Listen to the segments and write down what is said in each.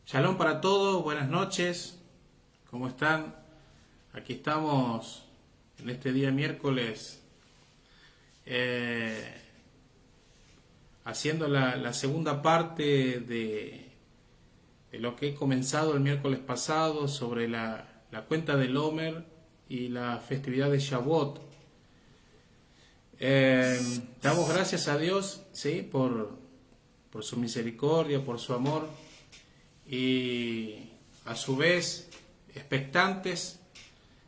Shalom para todos, buenas noches, ¿cómo están? Aquí estamos en este día miércoles haciendo la segunda parte de lo que he comenzado el miércoles pasado sobre la cuenta del Omer y la festividad de Shavuot. Damos gracias a Dios, ¿sí? por su misericordia, por su amor, y a su vez expectantes,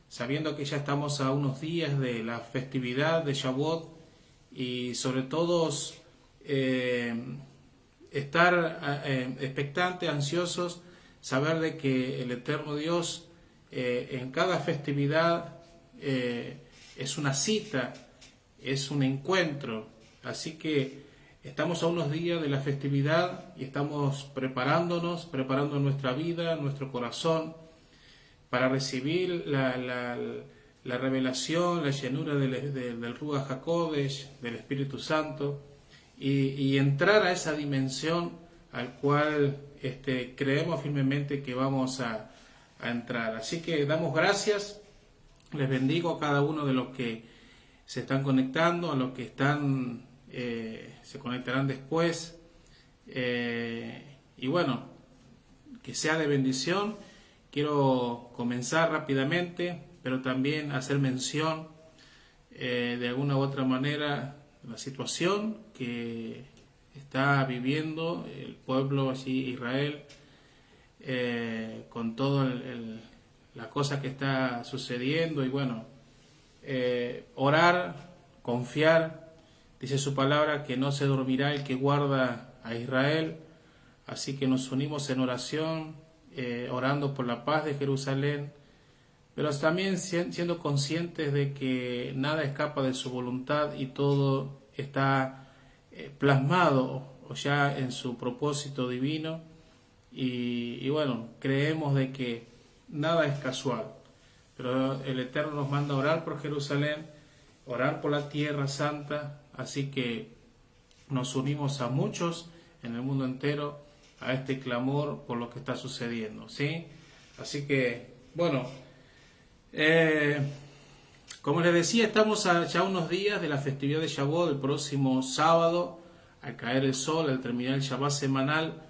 sabiendo que ya estamos a unos días de la festividad de Shavuot, y sobre todo estar expectantes, ansiosos, saber de que el Eterno Dios en cada festividad es una cita, es un encuentro. Así que estamos a unos días de la festividad y estamos preparando nuestra vida, nuestro corazón, para recibir la revelación, la llenura del Ruach HaKodesh, del Espíritu Santo, y entrar a esa dimensión al cual creemos firmemente que vamos a entrar. Así que damos gracias, les bendigo a cada uno de los que se están conectando, a los que se conectarán después, y bueno, que sea de bendición. Quiero comenzar rápidamente, pero también hacer mención de alguna u otra manera la situación que está viviendo el pueblo allí, Israel, con toda la cosa que está sucediendo. Y bueno, orar, confiar. Dice su palabra que no se dormirá el que guarda a Israel. Así que nos unimos en oración, orando por la paz de Jerusalén, pero también siendo conscientes de que nada escapa de su voluntad y todo está plasmado o ya en su propósito divino. Y bueno, creemos de que nada es casual, pero el Eterno nos manda a orar por Jerusalén, orar por la tierra santa. Así que nos unimos a muchos en el mundo entero a este clamor por lo que está sucediendo, ¿sí? Así que, bueno, como les decía, estamos ya unos días de la festividad de Shavuot. El próximo sábado, al caer el sol, al terminar el Shabbat semanal,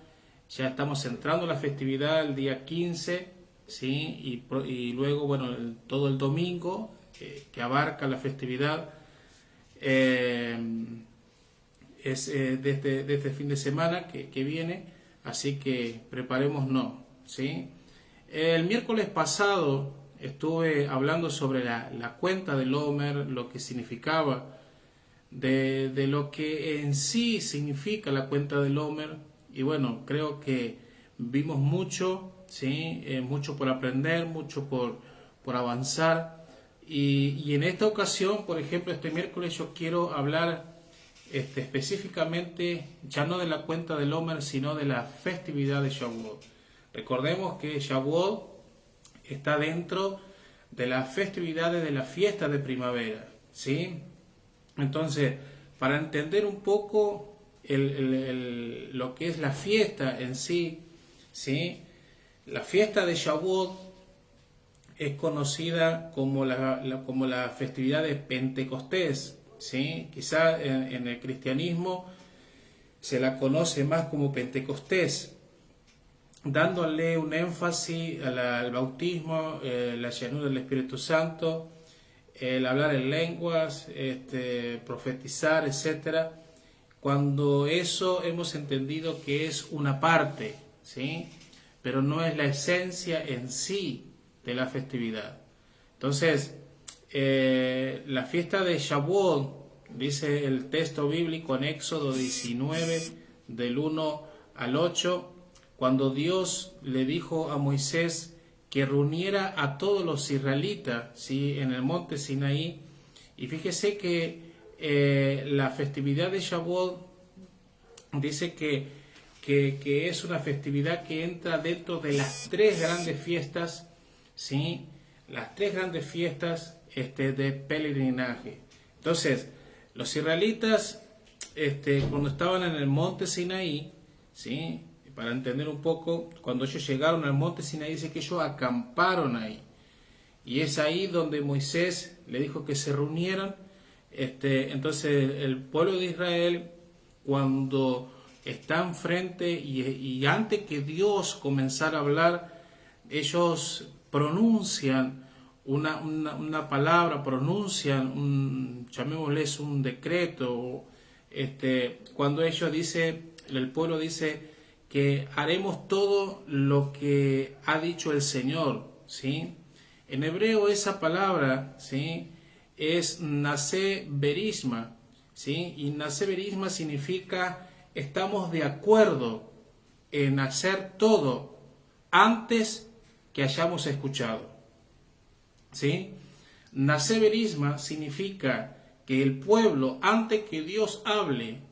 ya estamos entrando a la festividad el día 15, ¿sí? Y luego, bueno, todo el domingo que abarca la festividad es de este fin de semana que viene. Así que preparémonos, ¿sí? El miércoles pasado estuve hablando sobre la cuenta del Omer, lo que significaba, de lo que en sí significa la cuenta del Omer. Y bueno, creo que vimos mucho, ¿sí? Mucho por aprender, mucho por avanzar. Y en esta ocasión, por ejemplo, este miércoles yo quiero hablar específicamente ya no de la cuenta del Omer, sino de la festividad de Shavuot. Recordemos que Shavuot está dentro de las festividades de la fiesta de primavera, ¿sí? Entonces, para entender un poco lo que es la fiesta en sí, ¿sí? La fiesta de Shavuot es conocida como la festividad de Pentecostés, ¿sí? Quizá en el cristianismo se la conoce más como Pentecostés, dándole un énfasis al bautismo, la llenura del Espíritu Santo, el hablar en lenguas, profetizar, etc. Cuando eso hemos entendido que es una parte, ¿sí? Pero no es la esencia en sí de la festividad. Entonces, la fiesta de Shavuot, dice el texto bíblico en Éxodo 19, del 1 al 8, cuando Dios le dijo a Moisés que reuniera a todos los israelitas, ¿sí? En el monte Sinaí. Y fíjese que la festividad de Shavuot dice que es una festividad que entra dentro de las tres grandes fiestas, ¿sí? Las tres grandes fiestas de peregrinaje. Entonces, los israelitas, cuando estaban en el monte Sinaí, ¿sí? para entender un poco, cuando ellos llegaron al monte Sinaí, dice que ellos acamparon ahí. Y es ahí donde Moisés le dijo que se reunieran. Entonces el pueblo de Israel, cuando está enfrente y antes que Dios comenzara a hablar, ellos pronuncian una palabra, pronuncian llamémosle un decreto. Cuando ellos el pueblo dice que haremos todo lo que ha dicho el Señor, ¿sí? En hebreo esa palabra, ¿sí?, es Naseh Berisma, ¿sí? Y Naseh Berisma significa estamos de acuerdo en hacer todo antes que hayamos escuchado, ¿sí? Naseh Berisma significa que el pueblo, antes que Dios hable,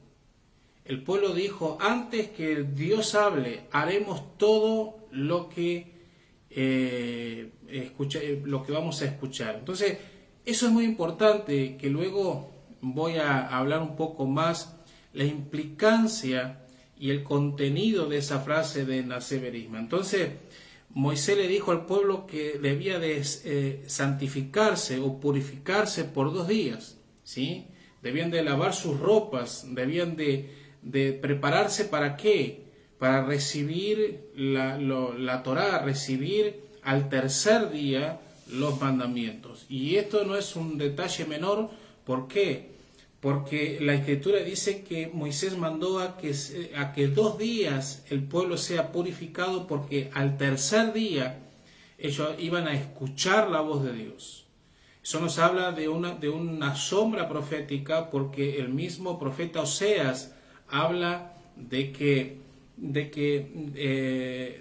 el pueblo dijo, antes que Dios hable, haremos todo lo que lo que vamos a escuchar. Entonces, eso es muy importante, que luego voy a hablar un poco más la implicancia y el contenido de esa frase de Naseh Berisma. Entonces, Moisés le dijo al pueblo que debía de santificarse o purificarse por 2 días, ¿sí? Debían de lavar sus ropas, debían de prepararse ¿para qué? Para recibir la Torá, recibir al tercer día los mandamientos. Y esto no es un detalle menor. ¿Por qué? Porque la Escritura dice que Moisés mandó a que 2 días el pueblo sea purificado, porque al tercer día ellos iban a escuchar la voz de Dios. Eso nos habla de una sombra profética, porque el mismo profeta Oseas habla de que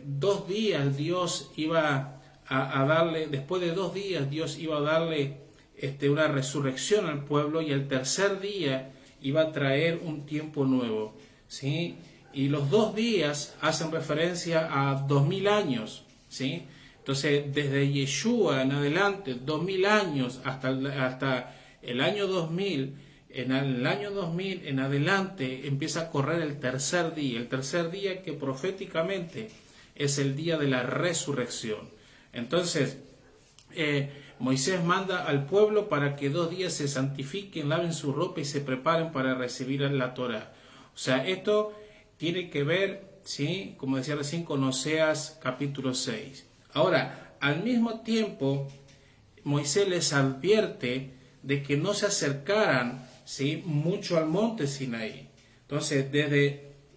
2 días Dios iba a darle, después de 2 días Dios iba a darle una resurrección al pueblo, y el tercer día iba a traer un tiempo nuevo, ¿sí? Y los 2 días hacen referencia a 2000 años, ¿sí? Entonces, desde Yeshua en adelante, 2000 años hasta el año 2000, en el año 2000 en adelante empieza a correr el tercer día que proféticamente es el día de la resurrección. Entonces, Moisés manda al pueblo para que 2 días se santifiquen, laven su ropa y se preparen para recibir la Torá. O sea, esto tiene que ver, ¿sí?, como decía recién, con Oseas capítulo 6. Ahora, al mismo tiempo, Moisés les advierte de que no se acercaran, ¿sí?, mucho al monte Sinaí. Entonces,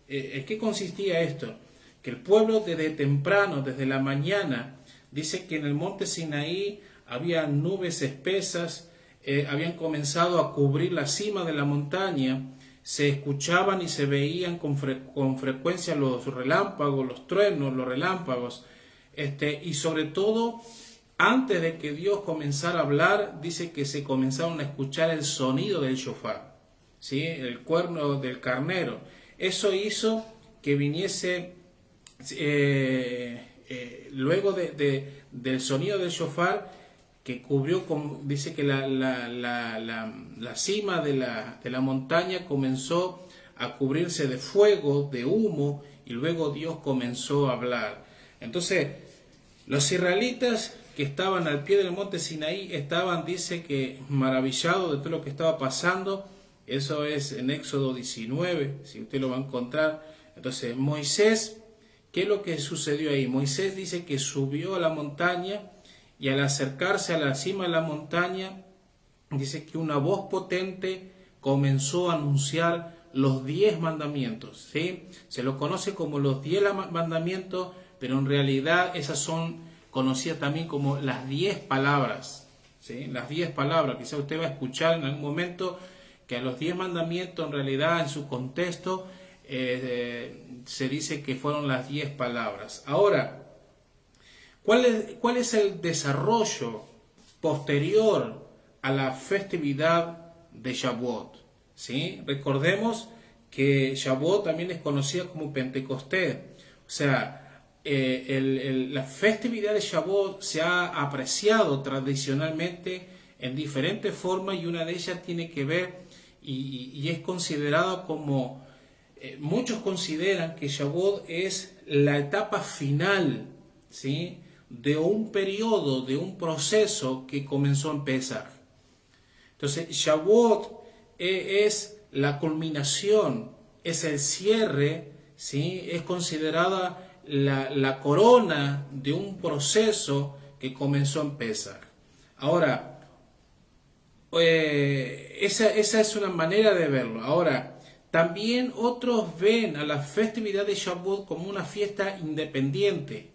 ¿en qué consistía esto? Que el pueblo desde temprano, desde la mañana, dice que en el monte Sinaí había nubes espesas, habían comenzado a cubrir la cima de la montaña, se escuchaban y se veían con frecuencia los relámpagos, los truenos, los relámpagos, y sobre todo, antes de que Dios comenzara a hablar, dice que se comenzaron a escuchar el sonido del shofar, ¿sí?, el cuerno del carnero. Eso hizo que viniese, luego del sonido del shofar, que cubrió, dice que la cima de la montaña comenzó a cubrirse de fuego, de humo, y luego Dios comenzó a hablar. Entonces, los israelitas que estaban al pie del monte Sinaí estaban, dice que maravillados de todo lo que estaba pasando. Eso es en Éxodo 19, si usted lo va a encontrar. Entonces, Moisés, ¿qué es lo que sucedió ahí? Moisés dice que subió a la montaña, y al acercarse a la cima de la montaña, dice que una voz potente comenzó a anunciar los 10 mandamientos, ¿sí? Se lo conoce como los 10 mandamientos, pero en realidad esas son conocidas también como las 10 palabras, ¿sí? Las 10 palabras. Quizá usted va a escuchar en algún momento que a los 10 mandamientos, en realidad, en su contexto, se dice que fueron las 10 palabras. Ahora, ¿cuál es el desarrollo posterior a la festividad de Shavuot? ¿Sí? Recordemos que Shavuot también es conocida como Pentecostés. O sea, la festividad de Shavuot se ha apreciado tradicionalmente en diferentes formas, y una de ellas tiene que ver y es considerada como muchos consideran que Shavuot es la etapa final, ¿sí?, de un periodo, de un proceso que comenzó en Pesaj. Entonces, Shavuot es la culminación, es el cierre, ¿sí?, es considerada la corona de un proceso que comenzó en Pesaj. Ahora, esa es una manera de verlo. Ahora, también otros ven a la festividad de Shavuot como una fiesta independiente.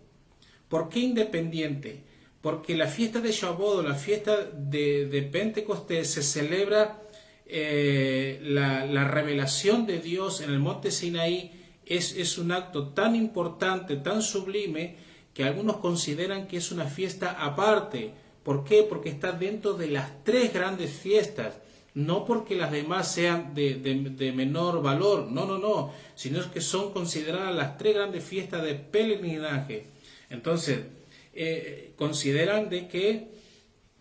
¿Por qué independiente? Porque la fiesta de Shavuot o la fiesta de Pentecostés se celebra la revelación de Dios en el monte Sinaí. Es un acto tan importante, tan sublime, que algunos consideran que es una fiesta aparte. ¿Por qué? Porque está dentro de las tres grandes fiestas. No porque las demás sean de menor valor, no, sino que son consideradas las tres grandes fiestas de peregrinaje. Entonces, consideran de que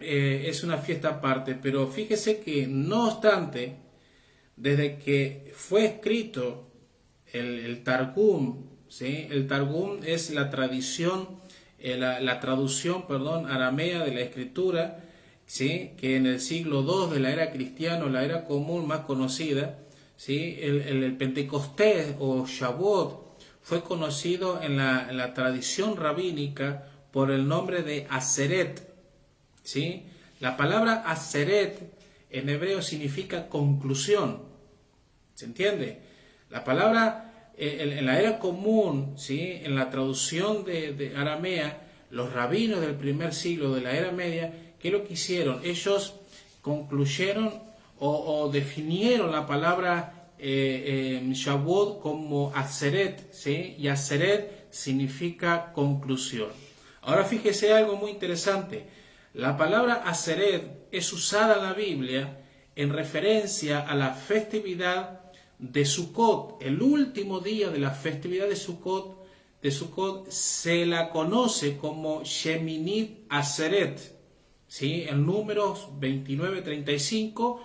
es una fiesta aparte, pero fíjese que no obstante, desde que fue escrito el Targum, ¿sí? El Targum es la tradición, la traducción, aramea de la escritura, ¿sí?, que en el siglo II de la era cristiana, la era común más conocida, ¿sí?, el Pentecostés o Shavuot fue conocido en la tradición rabínica por el nombre de Aseret, ¿sí? La palabra Aseret en hebreo significa conclusión, ¿se entiende? La palabra en la era común, ¿sí?, en la traducción de aramea, los rabinos del primer siglo de la era media, ¿qué es lo que hicieron? Ellos concluyeron o definieron la palabra Shavuot como Aseret, ¿sí? Y Aseret significa conclusión. Ahora fíjese algo muy interesante. La palabra Aseret es usada en la Biblia en referencia a la festividad de Sukkot. El último día de la festividad de Sukkot se la conoce como Sheminit Aseret, ¿sí?, en Números 29:35,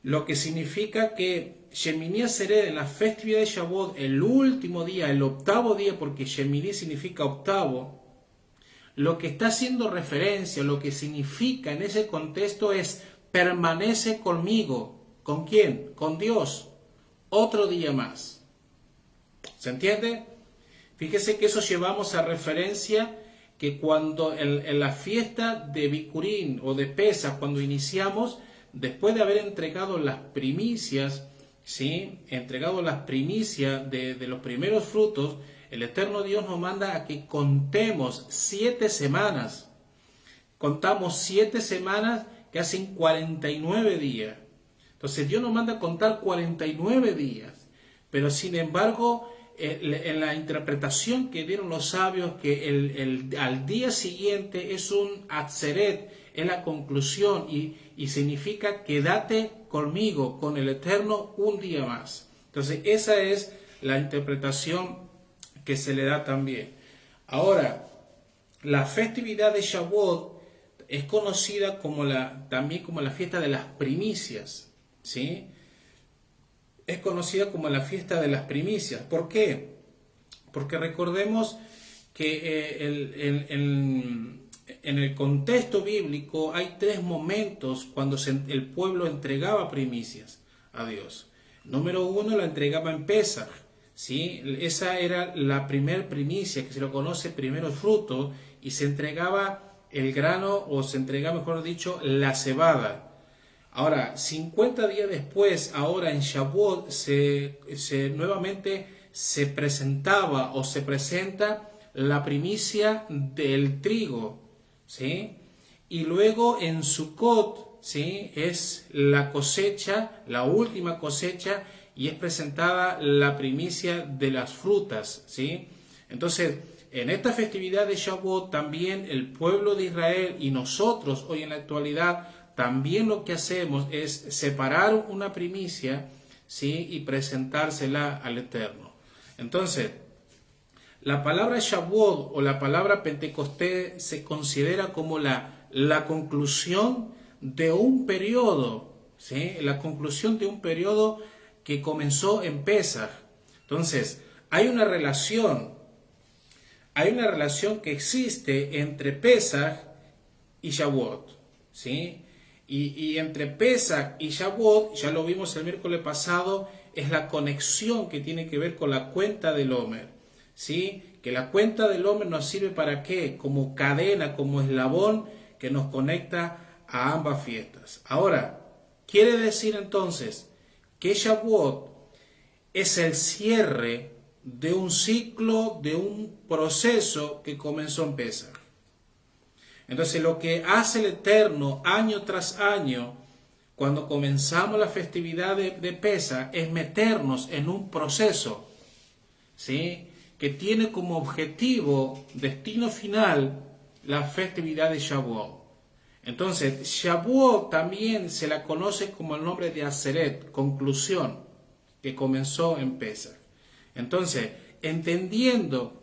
lo que significa que Shemini Aseret en la festividad de Shavuot, el último día, el octavo día, porque Shemini significa octavo, lo que está haciendo referencia, lo que significa en ese contexto es: permanece conmigo. ¿Con quién? Con Dios. Otro día más. ¿Se entiende? Fíjese que eso llevamos a referencia que cuando en la fiesta de Bikurín o de Pesaj, cuando iniciamos, después de haber entregado las primicias, ¿sí?, entregado las primicias de los primeros frutos, el Eterno Dios nos manda a que contemos 7 semanas. Contamos 7 semanas que hacen 49 días. Entonces Dios nos manda a contar 49 días. Pero sin embargo, en la interpretación que dieron los sabios, que al día siguiente es un Atzeret, es la conclusión y significa: quédate conmigo, con el Eterno, un día más. Entonces esa es la interpretación que se le da también. Ahora, la festividad de Shavuot es conocida también como la fiesta de las primicias, ¿sí? Es conocida como la fiesta de las primicias. ¿Por qué? Porque recordemos que en el contexto bíblico hay 3 momentos cuando el pueblo entregaba primicias a Dios. Número 1, la entregaba en Pesaj, ¿sí? Esa era la primer primicia, que se lo conoce primeros frutos, y se entregaba el grano, o se entregaba, mejor dicho, la cebada. Ahora, 50 días después, ahora en Shavuot, nuevamente se presentaba o se presenta la primicia del trigo, ¿sí? Y luego en Sukkot, ¿sí?, es la cosecha, la última cosecha, y es presentada la primicia de las frutas, ¿sí? Entonces, en esta festividad de Shavuot también el pueblo de Israel y nosotros hoy en la actualidad también lo que hacemos es separar una primicia, ¿sí?, y presentársela al Eterno. Entonces, la palabra Shavuot o la palabra Pentecostés se considera como la conclusión de un periodo, ¿sí?, la conclusión de un periodo que comenzó en Pesaj. Entonces, hay una relación que existe entre Pesaj y Shavuot, ¿sí? Y entre Pesaj y Shavuot, ya lo vimos el miércoles pasado, es la conexión que tiene que ver con la cuenta del Omer, ¿sí? Que la cuenta del Omer nos sirve para ¿qué? Como cadena, como eslabón que nos conecta a ambas fiestas. Ahora, quiere decir entonces que Shavuot es el cierre de un ciclo, de un proceso que comenzó en Pesaj. Entonces, lo que hace el Eterno año tras año, cuando comenzamos la festividad de Pesaj, es meternos en un proceso, ¿sí? Que tiene como objetivo, destino final, la festividad de Shavuot. Entonces, Shavuot también se la conoce como el nombre de Aseret, conclusión, que comenzó en Pesaj. Entonces, entendiendo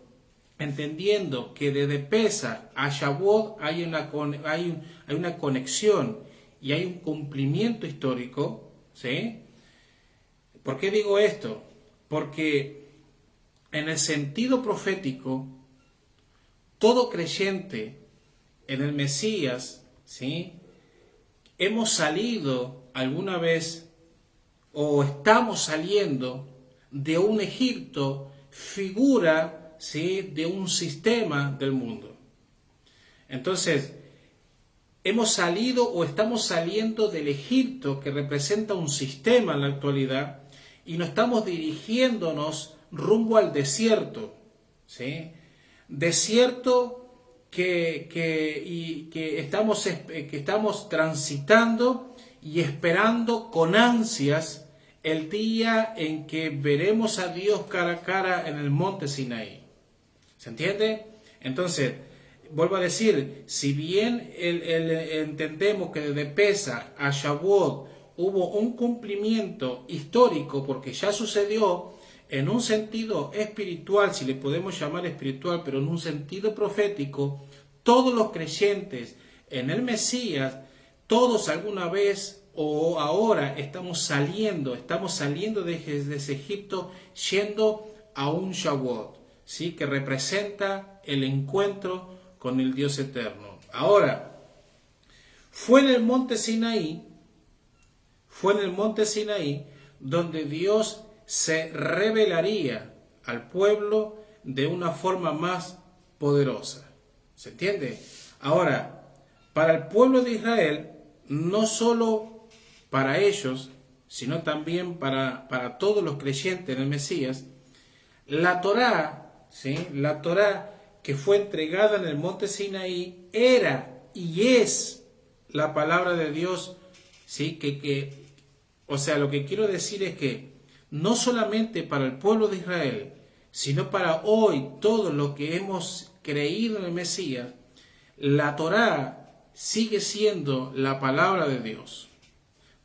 que desde Pesaj a Shavuot hay una conexión y hay un cumplimiento histórico, ¿sí? ¿Por qué digo esto? Porque en el sentido profético, todo creyente en el Mesías, ¿sí? Hemos salido alguna vez o estamos saliendo de un Egipto, figura, ¿sí? De un sistema del mundo. Entonces, hemos salido o estamos saliendo del Egipto que representa un sistema en la actualidad y nos estamos dirigiéndonos rumbo al desierto, ¿sí? Desierto que estamos transitando y esperando con ansias el día en que veremos a Dios cara a cara en el monte Sinaí. ¿Se entiende? Entonces, vuelvo a decir, si bien entendemos que desde Pesaj a Shavuot hubo un cumplimiento histórico, porque ya sucedió en un sentido espiritual, si le podemos llamar espiritual, pero en un sentido profético, todos los creyentes en el Mesías, todos alguna vez o ahora estamos saliendo de ese Egipto yendo a un Shavuot, ¿sí? Que representa el encuentro con el Dios eterno. Ahora, fue en el monte Sinaí donde Dios se revelaría al pueblo de una forma más poderosa. ¿Se entiende? Ahora, para el pueblo de Israel, no solo para ellos, sino también para todos los creyentes en el Mesías, la Torá, ¿sí? La Torá que fue entregada en el monte Sinaí era y es la palabra de Dios, ¿sí? O sea, lo que quiero decir es que no solamente para el pueblo de Israel, sino para hoy, todos los que hemos creído en el Mesías, la Torá sigue siendo la palabra de Dios.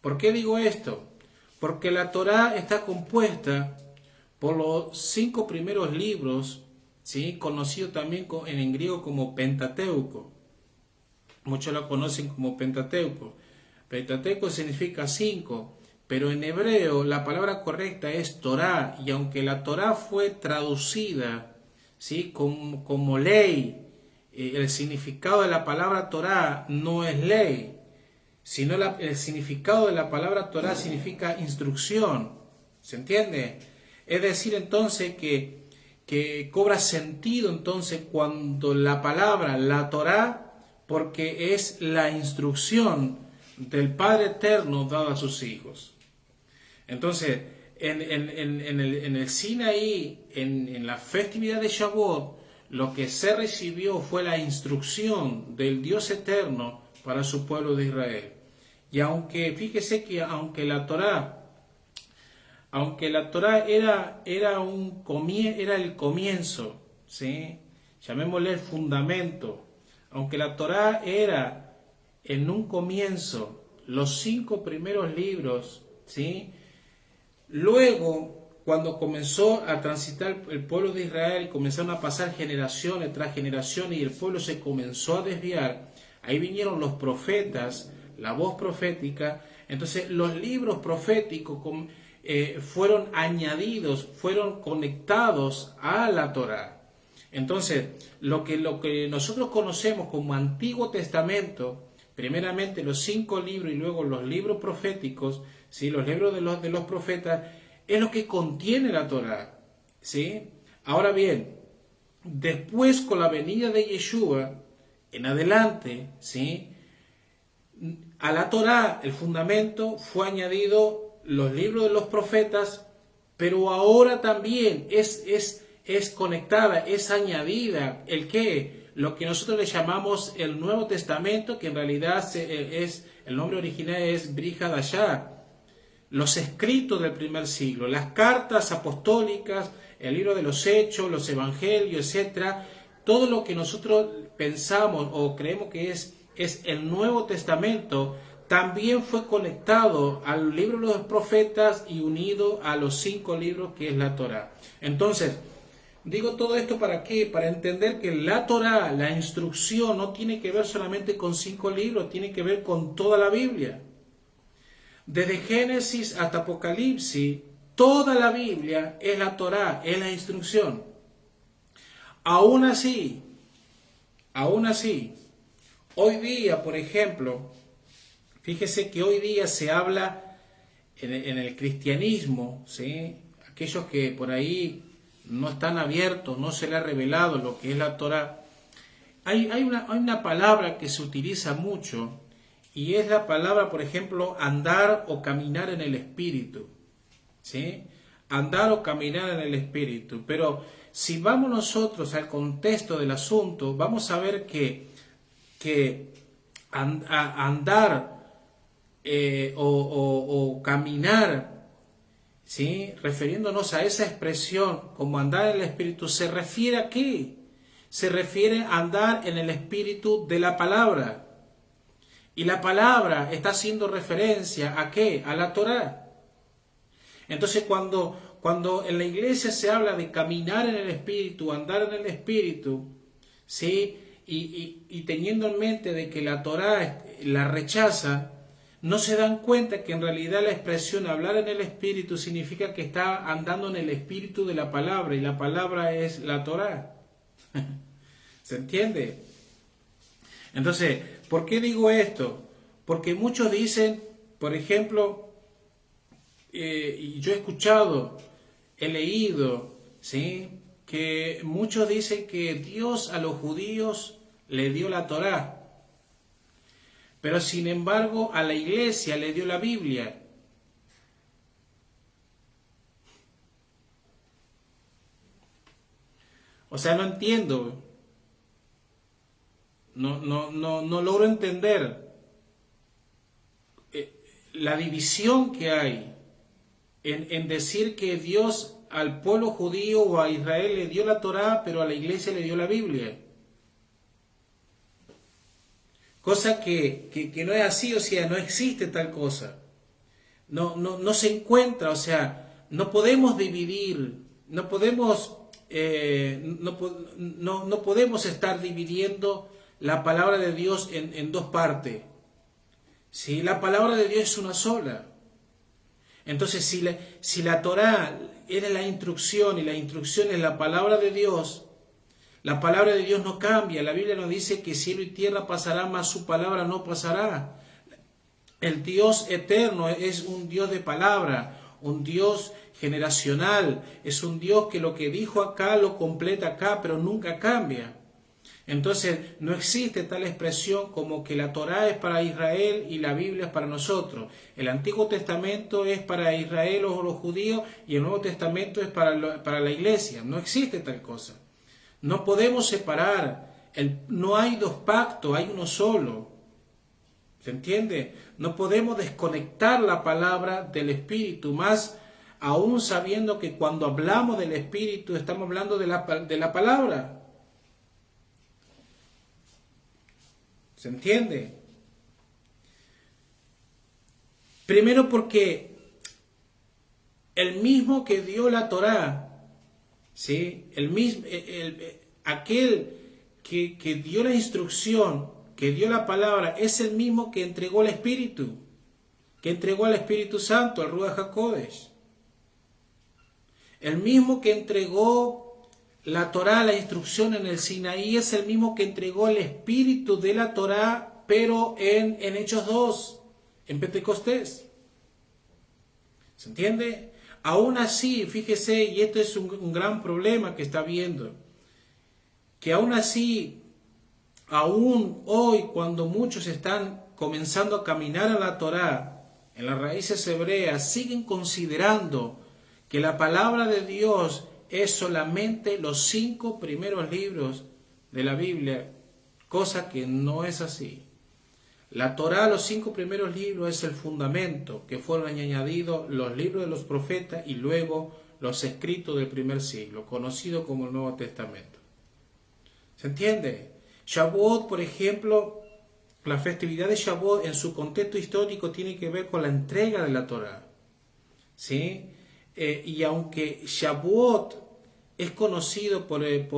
¿Por qué digo esto? Porque la Torá está compuesta por los 5 primeros libros, ¿sí? Conocido también en griego como Pentateuco. Muchos lo conocen como Pentateuco. Pentateuco significa 5, pero en hebreo la palabra correcta es Torá, y aunque la Torá fue traducida, ¿sí? como ley, el significado de la palabra Torá no es ley, sino el significado de la palabra Torá significa instrucción. ¿Se entiende? Es decir, entonces, que cobra sentido entonces cuando la palabra, la Torá, porque es la instrucción del Padre Eterno dada a sus hijos. Entonces, en el Sinaí, en la festividad de Shavuot, lo que se recibió fue la instrucción del Dios Eterno para su pueblo de Israel. Y fíjese que aunque la Torá era el comienzo, ¿sí? Llamémosle el fundamento, aunque la Torá era en un comienzo los 5 primeros libros, ¿sí? Luego, cuando comenzó a transitar el pueblo de Israel y comenzaron a pasar generaciones tras generaciones y el pueblo se comenzó a desviar, ahí vinieron los profetas, la voz profética. Entonces los libros proféticos fueron añadidos, fueron conectados a la Torá. Entonces, lo que nosotros conocemos como Antiguo Testamento, primeramente los 5 libros y luego los libros proféticos, ¿sí? Los libros de los profetas, es lo que contiene la Torá, ¿sí? Ahora bien, después con la venida de Yeshua, en adelante, ¿sí? A la Torá, el fundamento, fue añadido los libros de los profetas, pero ahora también es conectada, es añadida el qué, lo que nosotros le llamamos el Nuevo Testamento, que en realidad el nombre original es Brit Hadashah, los escritos del primer siglo, las cartas apostólicas, el libro de los Hechos, los Evangelios, etcétera, todo lo que nosotros pensamos o creemos que es el Nuevo Testamento, también fue conectado al libro de los profetas y unido a los 5 libros que es la Torá. Entonces, digo todo esto ¿para qué? Para entender que la Torá, la instrucción, no tiene que ver solamente con 5 libros, tiene que ver con toda la Biblia. Desde Génesis hasta Apocalipsis, toda la Biblia es la Torá, es la instrucción. Aún así, hoy día, por ejemplo, fíjese que hoy día se habla en el cristianismo, ¿sí? Aquellos que por ahí no están abiertos, no se les ha revelado lo que es la Torá. Hay una palabra que se utiliza mucho y es la palabra, por ejemplo, andar o caminar en el Espíritu, ¿sí? Andar o caminar en el Espíritu. Pero si vamos nosotros al contexto del asunto, vamos a ver que andar o caminar, ¿sí? Refiriéndonos a esa expresión como andar en el Espíritu, ¿se refiere a qué? Se refiere a andar en el Espíritu de la palabra. Y la palabra está haciendo referencia ¿a qué? A la Torá. Entonces cuando en la iglesia se habla de caminar en el Espíritu, andar en el Espíritu, ¿sí? Y teniendo en mente de que la Torá la rechaza, no se dan cuenta que en realidad la expresión hablar en el Espíritu significa que está andando en el Espíritu de la palabra, y la palabra es la Torá. ¿Se entiende? Entonces, ¿por qué digo esto? Porque muchos dicen, por ejemplo, y yo he escuchado, he leído, ¿sí? Que muchos dicen que Dios a los judíos le dio la Torá, pero sin embargo a la iglesia le dio la Biblia. O sea, no entiendo, no logro entender la división que hay en decir que Dios al pueblo judío o a Israel le dio la Torá, pero a la iglesia le dio la Biblia. Cosa que no es así, o sea, no existe tal cosa. No se encuentra, o sea, no podemos dividir, no podemos estar dividiendo la palabra de Dios en 2 partes. ¿Sí? La palabra de Dios es una sola. Entonces, si la Torá es la instrucción y la instrucción es la palabra de Dios, la palabra de Dios no cambia. La Biblia nos dice que cielo y tierra pasará, mas su palabra no pasará. El Dios eterno es un Dios de palabra, un Dios generacional, es un Dios que lo que dijo acá lo completa acá, pero nunca cambia. Entonces no existe tal expresión como que la Torá es para Israel y la Biblia es para nosotros. El Antiguo Testamento es para Israel o los judíos y el Nuevo Testamento es para la iglesia. No existe tal cosa. No podemos separar. No hay 2 pactos, hay uno solo. ¿Se entiende? No podemos desconectar la palabra del Espíritu, más aún sabiendo que cuando hablamos del Espíritu estamos hablando de la palabra. ¿Se entiende? Primero porque el mismo que dio la Torá, ¿sí? Aquel que dio la instrucción, que dio la palabra, es el mismo que entregó el Espíritu, que entregó al Espíritu Santo, al Ruach HaKodesh. El mismo que entregó la Torá, la instrucción en el Sinaí, es el mismo que entregó el espíritu de la Torá, pero en Hechos 2, en Pentecostés. ¿Se entiende? Aún así, fíjese, y esto es un gran problema que está viendo, que aún así, aún hoy, cuando muchos están comenzando a caminar a la Torá, en las raíces hebreas, siguen considerando que la palabra de Dios es solamente los 5 primeros libros de la Biblia, cosa que no es así. La Torá, los 5 primeros libros, es el fundamento, que fueron añadidos los libros de los profetas y luego los escritos del primer siglo, conocido como el Nuevo Testamento. ¿Se entiende? Shavuot, por ejemplo, la festividad de Shavuot en su contexto histórico tiene que ver con la entrega de la Torá. ¿Sí? Y aunque Shavuot es conocido por el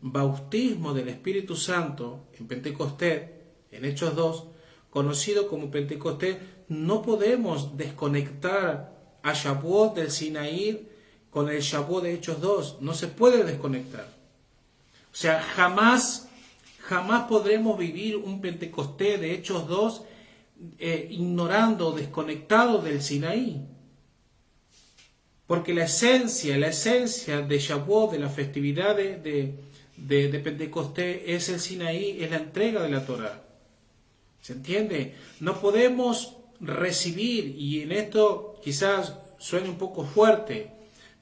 bautismo del Espíritu Santo en Pentecostés, en Hechos 2, conocido como Pentecostés, no podemos desconectar a Shavuot del Sinaí con el Shavuot de Hechos 2. No se puede desconectar. O sea, jamás podremos vivir un Pentecostés de Hechos 2 ignorando, desconectado del Sinaí. Porque la esencia de Shavuot, de la festividad de Pentecostés, es el Sinaí, es la entrega de la Torá. ¿Se entiende? No podemos recibir, y en esto quizás suene un poco fuerte,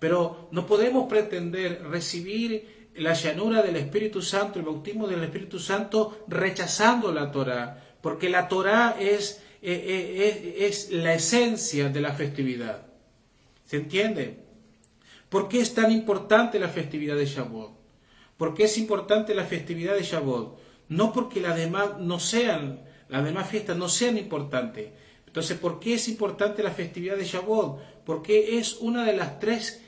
pero no podemos pretender recibir la llanura del Espíritu Santo, el bautismo del Espíritu Santo, rechazando la Torá, porque la Torá es la esencia de la festividad. ¿Se entiende? ¿Por qué es tan importante la festividad de Shavuot? ¿Por qué es importante la festividad de Shavuot? No porque las demás fiestas no sean importantes. Entonces, ¿por qué es importante la festividad de Shavuot? Porque es una de las 3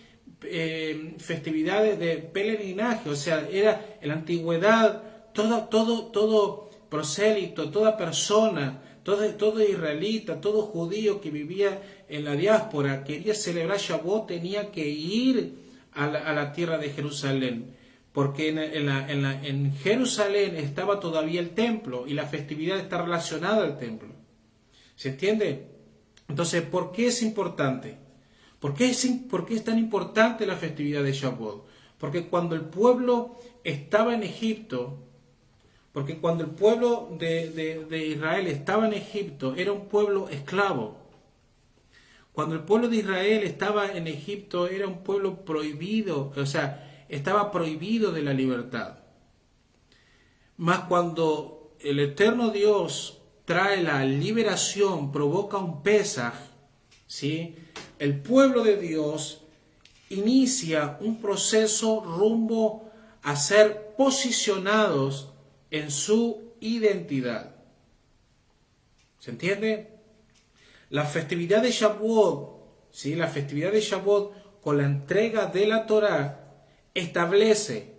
festividades de peregrinaje. O sea, era en la antigüedad todo prosélito, toda persona, todo israelita, todo judío que vivía en la diáspora, quería celebrar Shavuot, tenía que ir a la tierra de Jerusalén, porque en Jerusalén estaba todavía el templo y la festividad está relacionada al templo. ¿Se entiende? Entonces, ¿por qué es importante? ¿Por qué es tan importante la festividad de Shavuot? Porque cuando el pueblo estaba en Egipto, porque cuando el pueblo de Israel estaba en Egipto, era un pueblo esclavo. Cuando el pueblo de Israel estaba en Egipto, era un pueblo prohibido, o sea, estaba prohibido de la libertad. Mas cuando el eterno Dios trae la liberación, provoca un Pesaj, ¿sí? El pueblo de Dios inicia un proceso rumbo a ser posicionados en su identidad. ¿Se entiende? La festividad de Shavuot, ¿sí? La festividad de Shavuot, con la entrega de la Torá, establece,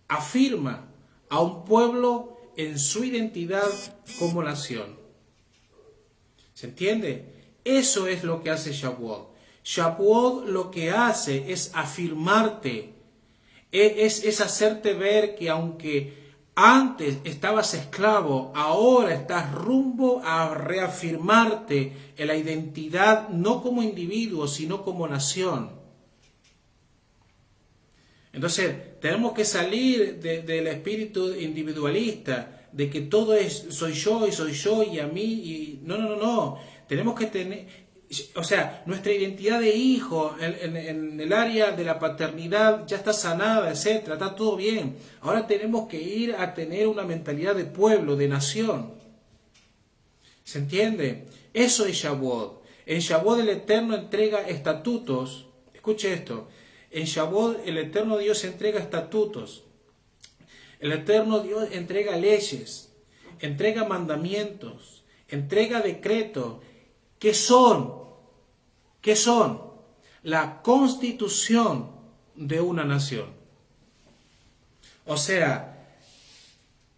afirma a un pueblo en su identidad como nación. ¿Se entiende? Eso es lo que hace Shavuot. Shavuot lo que hace es afirmarte, es hacerte ver que aunque antes estabas esclavo, ahora estás rumbo a reafirmarte en la identidad no como individuo, sino como nación. Entonces, tenemos que salir del espíritu individualista, de que todo soy yo y a mí, y no. Tenemos que tener, o sea, nuestra identidad de hijo en el área de la paternidad ya está sanada, etcétera, está todo bien. Ahora tenemos que ir a tener una mentalidad de pueblo, de nación. ¿Se entiende? Eso es Shavuot. En Shavuot el Eterno entrega estatutos. Escuche esto. En Shavuot el Eterno Dios entrega estatutos. El Eterno Dios entrega leyes, entrega mandamientos, entrega decretos. ¿Qué son? ¿Qué son? La constitución de una nación. O sea,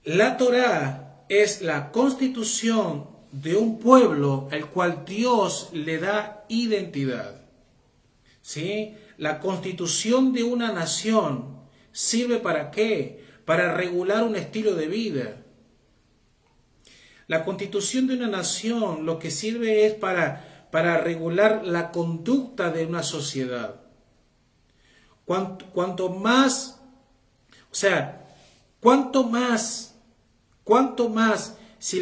la Torá es la constitución de un pueblo al cual Dios le da identidad. ¿sí? La constitución de una nación sirve ¿para qué? Para regular un estilo de vida. La constitución de una nación lo que sirve es para regular la conducta de una sociedad. Cuanto más, o sea, cuanto más, si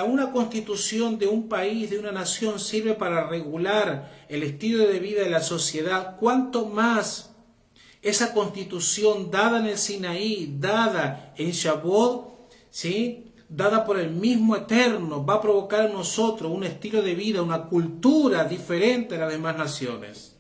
una constitución de un país, de una nación, sirve para regular el estilo de vida de la sociedad, cuanto más esa constitución dada en el Sinaí, dada en Shavuot, ¿sí?, dada por el mismo Eterno, va a provocar en nosotros un estilo de vida, una cultura diferente a las demás naciones.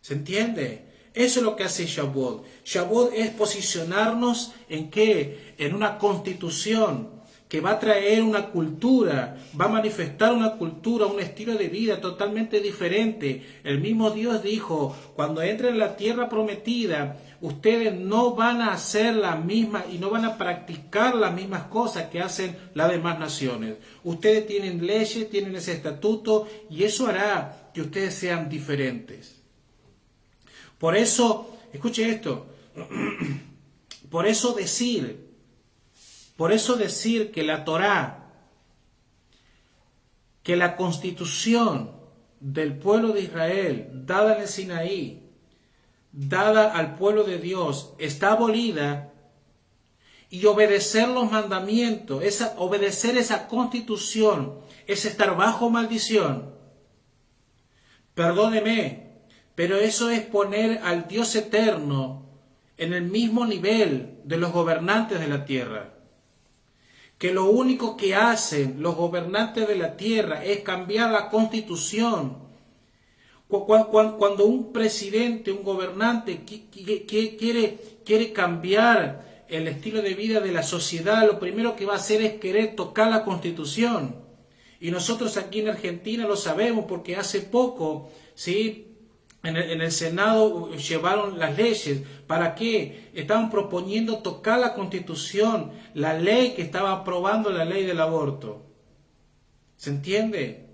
¿Se entiende? Eso es lo que hace Shavuot. Shavuot es posicionarnos en ¿qué? En una constitución que va a traer una cultura, va a manifestar una cultura, un estilo de vida totalmente diferente. El mismo Dios dijo, cuando entren en la tierra prometida, ustedes no van a hacer la misma y no van a practicar las mismas cosas que hacen las demás naciones. Ustedes tienen leyes, tienen ese estatuto y eso hará que ustedes sean diferentes. Por eso, escuche esto, por eso decir que la Torá, que la constitución del pueblo de Israel, dada en el Sinaí, dada al pueblo de Dios, está abolida, y obedecer los mandamientos, obedecer esa constitución, es estar bajo maldición. Perdóneme, pero eso es poner al Dios eterno en el mismo nivel de los gobernantes de la tierra. Que lo único que hacen los gobernantes de la tierra es cambiar la constitución. Cuando un presidente, un gobernante quiere cambiar el estilo de vida de la sociedad, lo primero que va a hacer es querer tocar la constitución. Y nosotros aquí en Argentina lo sabemos porque hace poco, ¿sí?, en el Senado llevaron las leyes. ¿Para qué? Estaban proponiendo tocar la Constitución, la ley que estaba aprobando la ley del aborto. ¿Se entiende?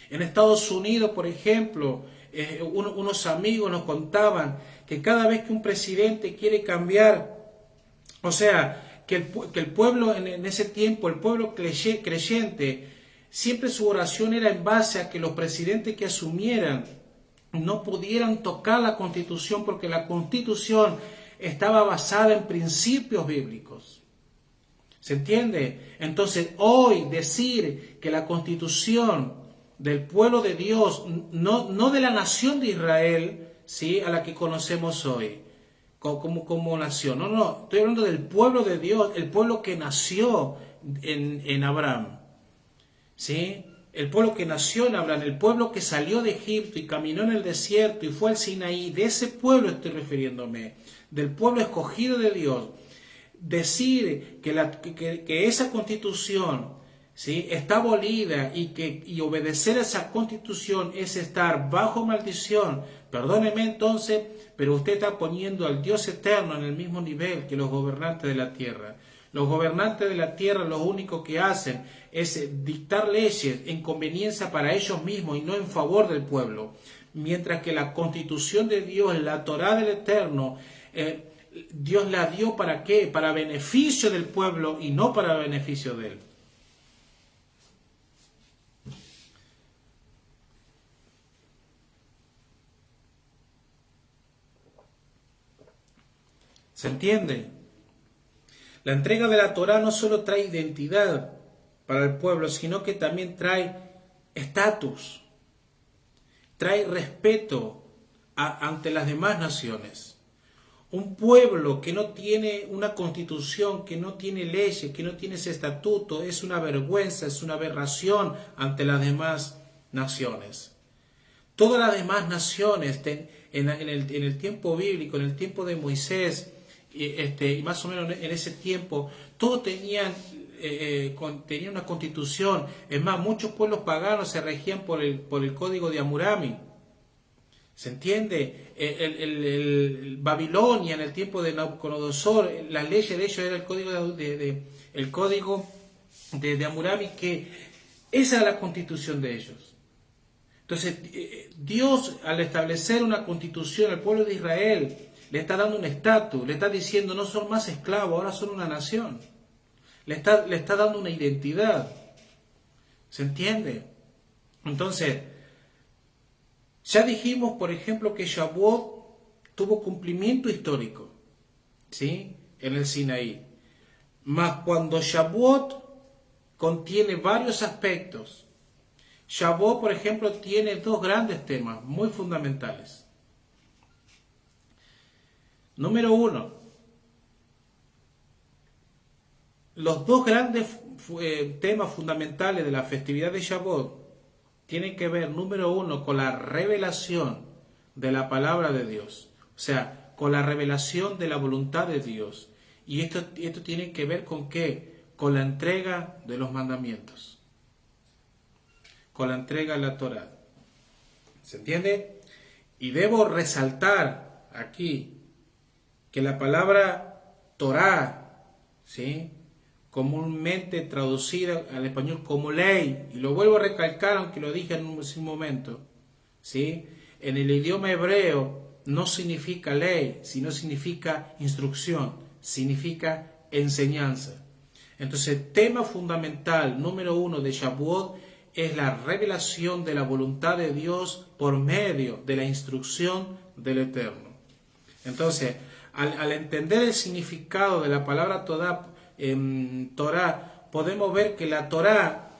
En Estados Unidos, por ejemplo, unos amigos nos contaban que cada vez que un presidente quiere cambiar, o sea, que el pueblo en ese tiempo, el pueblo creyente, siempre su oración era en base a que los presidentes que asumieran no pudieran tocar la Constitución porque la Constitución estaba basada en principios bíblicos. ¿Se entiende? Entonces, hoy decir que la Constitución del pueblo de Dios, no de la nación de Israel, ¿sí?, a la que conocemos hoy, como nación. No, estoy hablando del pueblo de Dios, el pueblo que nació en Abraham. ¿Sí? El pueblo que nació en Abraham, el pueblo que salió de Egipto y caminó en el desierto y fue al Sinaí, de ese pueblo estoy refiriéndome, del pueblo escogido de Dios. Decir que esa constitución, ¿sí?, está abolida y obedecer a esa constitución es estar bajo maldición, perdóneme entonces, pero usted está poniendo al Dios eterno en el mismo nivel que los gobernantes de la tierra. Los gobernantes de la tierra lo único que hacen es dictar leyes en conveniencia para ellos mismos y no en favor del pueblo. Mientras que la constitución de Dios, la Torá del Eterno, Dios la dio ¿para qué? Para beneficio del pueblo y no para beneficio de él. ¿Se entiende? La entrega de la Torá no solo trae identidad para el pueblo, sino que también trae estatus, trae respeto ante las demás naciones. Un pueblo que no tiene una constitución, que no tiene leyes, que no tiene ese estatuto, es una vergüenza, es una aberración ante las demás naciones. Todas las demás naciones, en el tiempo bíblico, en el tiempo de Moisés, y más o menos en ese tiempo, todos tenían una constitución. Es más, muchos pueblos paganos se regían por el código de Hammurabi. ¿Se entiende? El Babilonia, en el tiempo de Nabucodonosor, las leyes de ellos era el código de Hammurabi, que esa era la constitución de ellos. Entonces, Dios, al establecer una constitución al pueblo de Israel, le está dando un estatus, le está diciendo no son más esclavos, ahora son una nación. Le está dando una identidad. ¿Se entiende? Entonces, ya dijimos, por ejemplo, que Shavuot tuvo cumplimiento histórico, ¿sí? En el Sinaí. Mas cuando Shavuot contiene varios aspectos, Shavuot, por ejemplo, tiene dos grandes temas muy fundamentales. Número uno, los dos grandes temas fundamentales de la festividad de Shavuot tienen que ver, número uno, con la revelación de la palabra de Dios, o sea, con la revelación de la voluntad de Dios. Y esto tiene que ver con ¿qué? Con la entrega de los mandamientos, con la entrega de la Torá. ¿Se entiende? Y debo resaltar aquí que la palabra Torá, ¿sí?, comúnmente traducida al español como ley, y lo vuelvo a recalcar aunque lo dije en un momento, ¿sí?, en el idioma hebreo no significa ley, sino significa instrucción, significa enseñanza. Entonces, tema fundamental número uno de Shavuot es la revelación de la voluntad de Dios por medio de la instrucción del Eterno. Entonces, al entender el significado de la palabra Torá, podemos ver que la Torá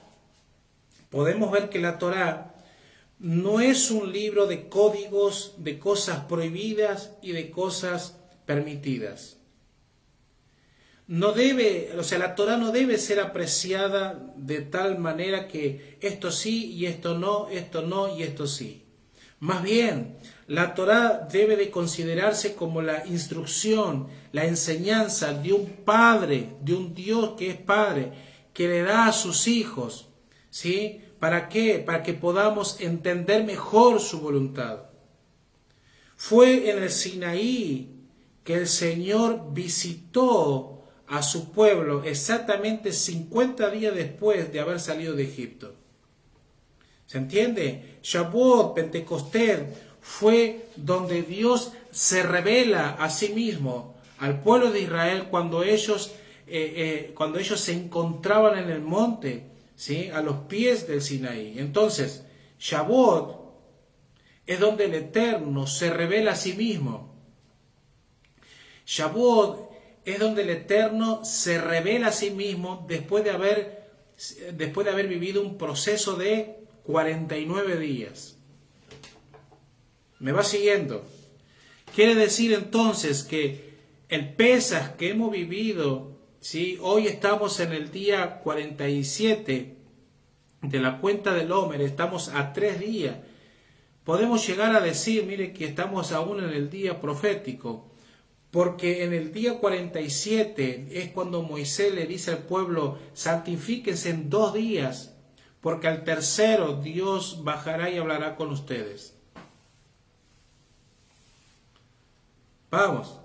no es un libro de códigos, de cosas prohibidas y de cosas permitidas. La Torá no debe ser apreciada de tal manera que esto sí y esto no y esto sí. Más bien, la Torá debe de considerarse como la instrucción, la enseñanza de un Padre, de un Dios que es Padre, que le da a sus hijos, ¿sí? ¿Para qué? Para que podamos entender mejor su voluntad. Fue en el Sinaí que el Señor visitó a su pueblo exactamente 50 días después de haber salido de Egipto. ¿Se entiende? Shavuot, Pentecostés, fue donde Dios se revela a sí mismo al pueblo de Israel cuando ellos se encontraban en el monte, ¿sí?, a los pies del Sinaí. Entonces, Shavuot es donde el Eterno se revela a sí mismo. Shavuot es donde el Eterno se revela a sí mismo después de haber vivido un proceso de 49 días. ¿Me va siguiendo? Quiere decir entonces que el Pesaj que hemos vivido, ¿sí?, hoy estamos en el día 47 de la cuenta del Homer, estamos a 3 días. Podemos llegar a decir, mire, que estamos aún en el día profético, porque en el día 47 es cuando Moisés le dice al pueblo, santifíquense en 2 días, porque al tercero Dios bajará y hablará con ustedes. Vamos.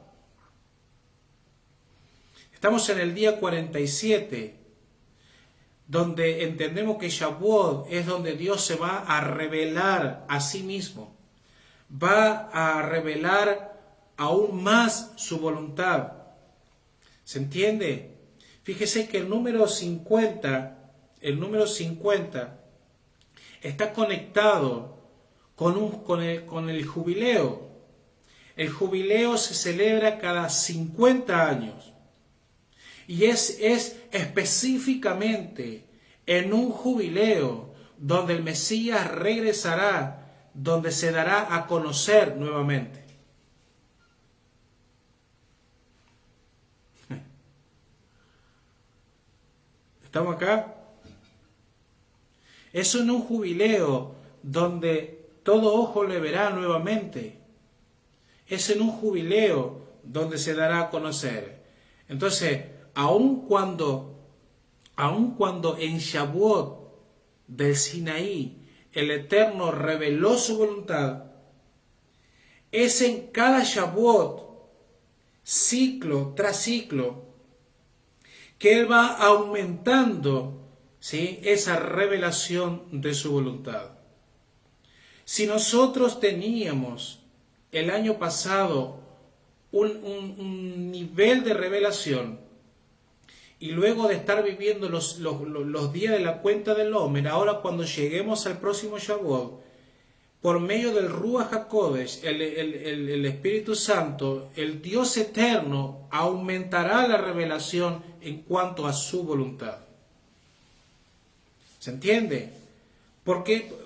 Estamos en el día 47, donde entendemos que Shavuot es donde Dios se va a revelar a sí mismo. Va a revelar aún más su voluntad. ¿Se entiende? Fíjese que el número 50 está conectado con el jubileo. El jubileo se celebra cada 50 años. Y es específicamente en un jubileo donde el Mesías regresará, donde se dará a conocer nuevamente. ¿Estamos acá? Es en un jubileo donde todo ojo le verá nuevamente. Es en un jubileo donde se dará a conocer. Entonces, aun cuando en Shavuot del Sinaí el Eterno reveló su voluntad, es en cada Shavuot, ciclo tras ciclo, que Él va aumentando, ¿sí?, esa revelación de su voluntad. Si nosotros teníamos el año pasado un nivel de revelación, y luego de estar viviendo los días de la cuenta del Omer, ahora cuando lleguemos al próximo Shavuot, por medio del Ruach HaKodesh, el Espíritu Santo, el Dios eterno, aumentará la revelación en cuanto a su voluntad. ¿Se entiende? Porque,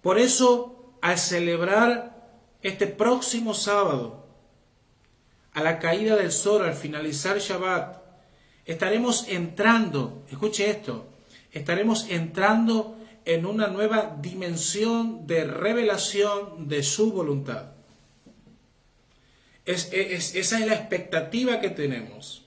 por eso, al celebrar este próximo sábado, a la caída del sol, al finalizar Shabbat, estaremos entrando, escuche esto, estaremos entrando en una nueva dimensión de revelación de su voluntad. Esa es la expectativa que tenemos.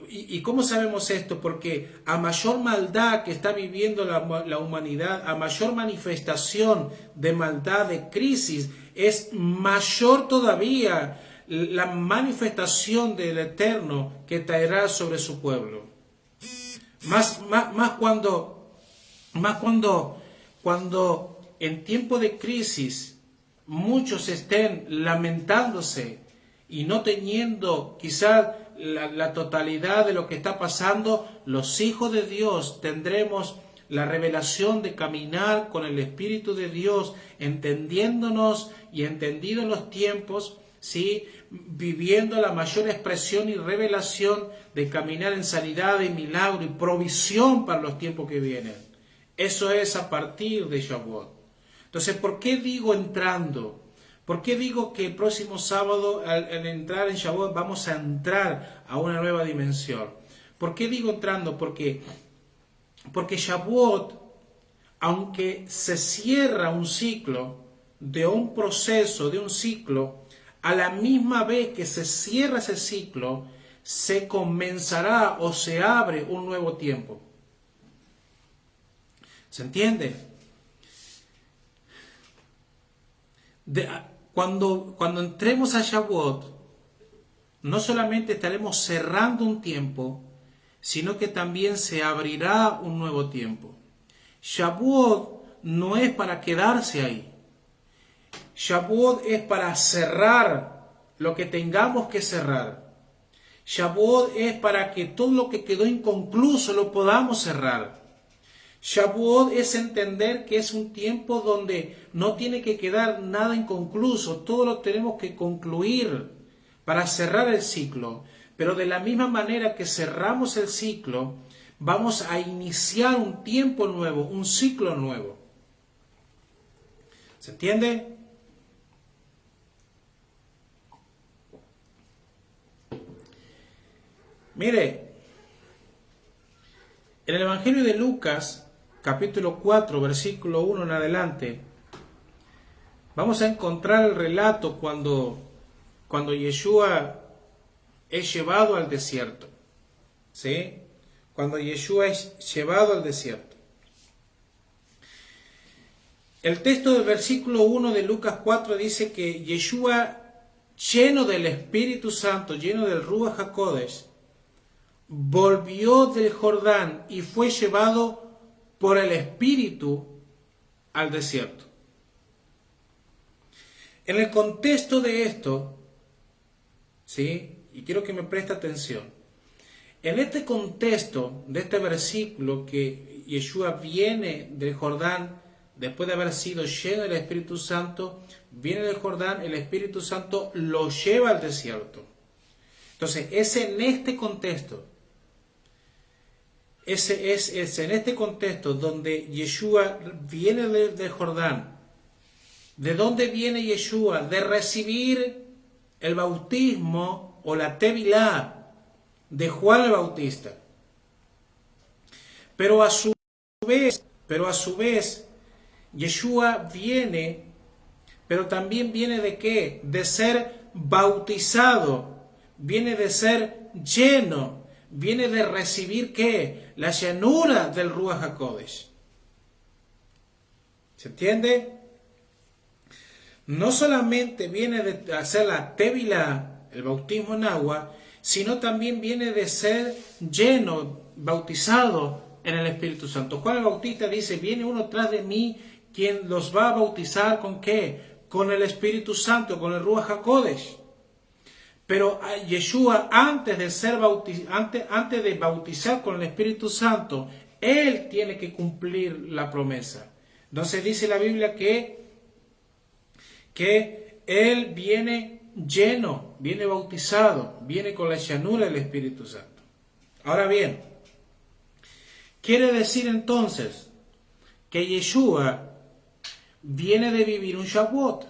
¿Y cómo sabemos esto? Porque a mayor maldad que está viviendo la humanidad, a mayor manifestación de maldad, de crisis, es mayor todavía la manifestación del Eterno que traerá sobre su pueblo. Más cuando en tiempo de crisis muchos estén lamentándose y no teniendo quizás la totalidad de lo que está pasando, los hijos de Dios tendremos la revelación de caminar con el Espíritu de Dios, entendiéndonos y entendidos los tiempos, ¿sí? Viviendo la mayor expresión y revelación de caminar en sanidad y milagro y provisión para los tiempos que vienen. Eso es a partir de Shavuot. Entonces, ¿por qué digo entrando? ¿Por qué digo que el próximo sábado, al entrar en Shavuot, vamos a entrar a una nueva dimensión? ¿Por qué digo entrando? Porque Shavuot, aunque se cierra un ciclo de un proceso, de un ciclo, a la misma vez que se cierra ese ciclo, se comenzará o se abre un nuevo tiempo. ¿Se entiende? Cuando entremos a Shavuot, no solamente estaremos cerrando un tiempo, sino que también se abrirá un nuevo tiempo. Shavuot no es para quedarse ahí. Shavuot es para cerrar lo que tengamos que cerrar. Shavuot es para que todo lo que quedó inconcluso lo podamos cerrar. Shavuot es entender que es un tiempo donde no tiene que quedar nada inconcluso, todo lo tenemos que concluir para cerrar el ciclo. Pero de la misma manera que cerramos el ciclo, vamos a iniciar un tiempo nuevo, un ciclo nuevo. ¿Se entiende? Mire, en el Evangelio de Lucas, capítulo 4, versículo 1 en adelante, vamos a encontrar el relato cuando Yeshua es llevado al desierto. ¿Sí? Cuando Yeshua es llevado al desierto. El texto del versículo 1 de Lucas 4 dice que Yeshua, lleno del Espíritu Santo, lleno del Ruach HaKodesh, volvió del Jordán y fue llevado por el Espíritu al desierto. En el contexto de esto, ¿sí? Y quiero que me preste atención. En este contexto de este versículo, que Yeshua viene del Jordán después de haber sido lleno del Espíritu Santo, viene del Jordán, el Espíritu Santo lo lleva al desierto. Entonces, es en este contexto, es en este contexto donde Yeshua viene del Jordán. ¿De dónde viene Yeshua? De recibir el bautismo o la tevilá de Juan el Bautista. Pero a su vez, Yeshua viene, pero también viene ¿de qué? De ser bautizado, viene de ser lleno, viene de recibir ¿qué? La llenura del Ruach HaKodesh. ¿Se entiende? No solamente viene de hacer la tevilá, el bautismo en agua, sino también viene de ser lleno, bautizado en el Espíritu Santo. Juan el Bautista dice, viene uno tras de mí, quien los va a bautizar ¿con qué? Con el Espíritu Santo, con el Ruach HaKodesh. Pero Yeshua, antes de bautizar con el Espíritu Santo, Él tiene que cumplir la promesa. Entonces dice la Biblia que Él viene lleno, viene bautizado, viene con la llanura del Espíritu Santo. Ahora bien, quiere decir entonces que Yeshua viene de vivir un Shavuot.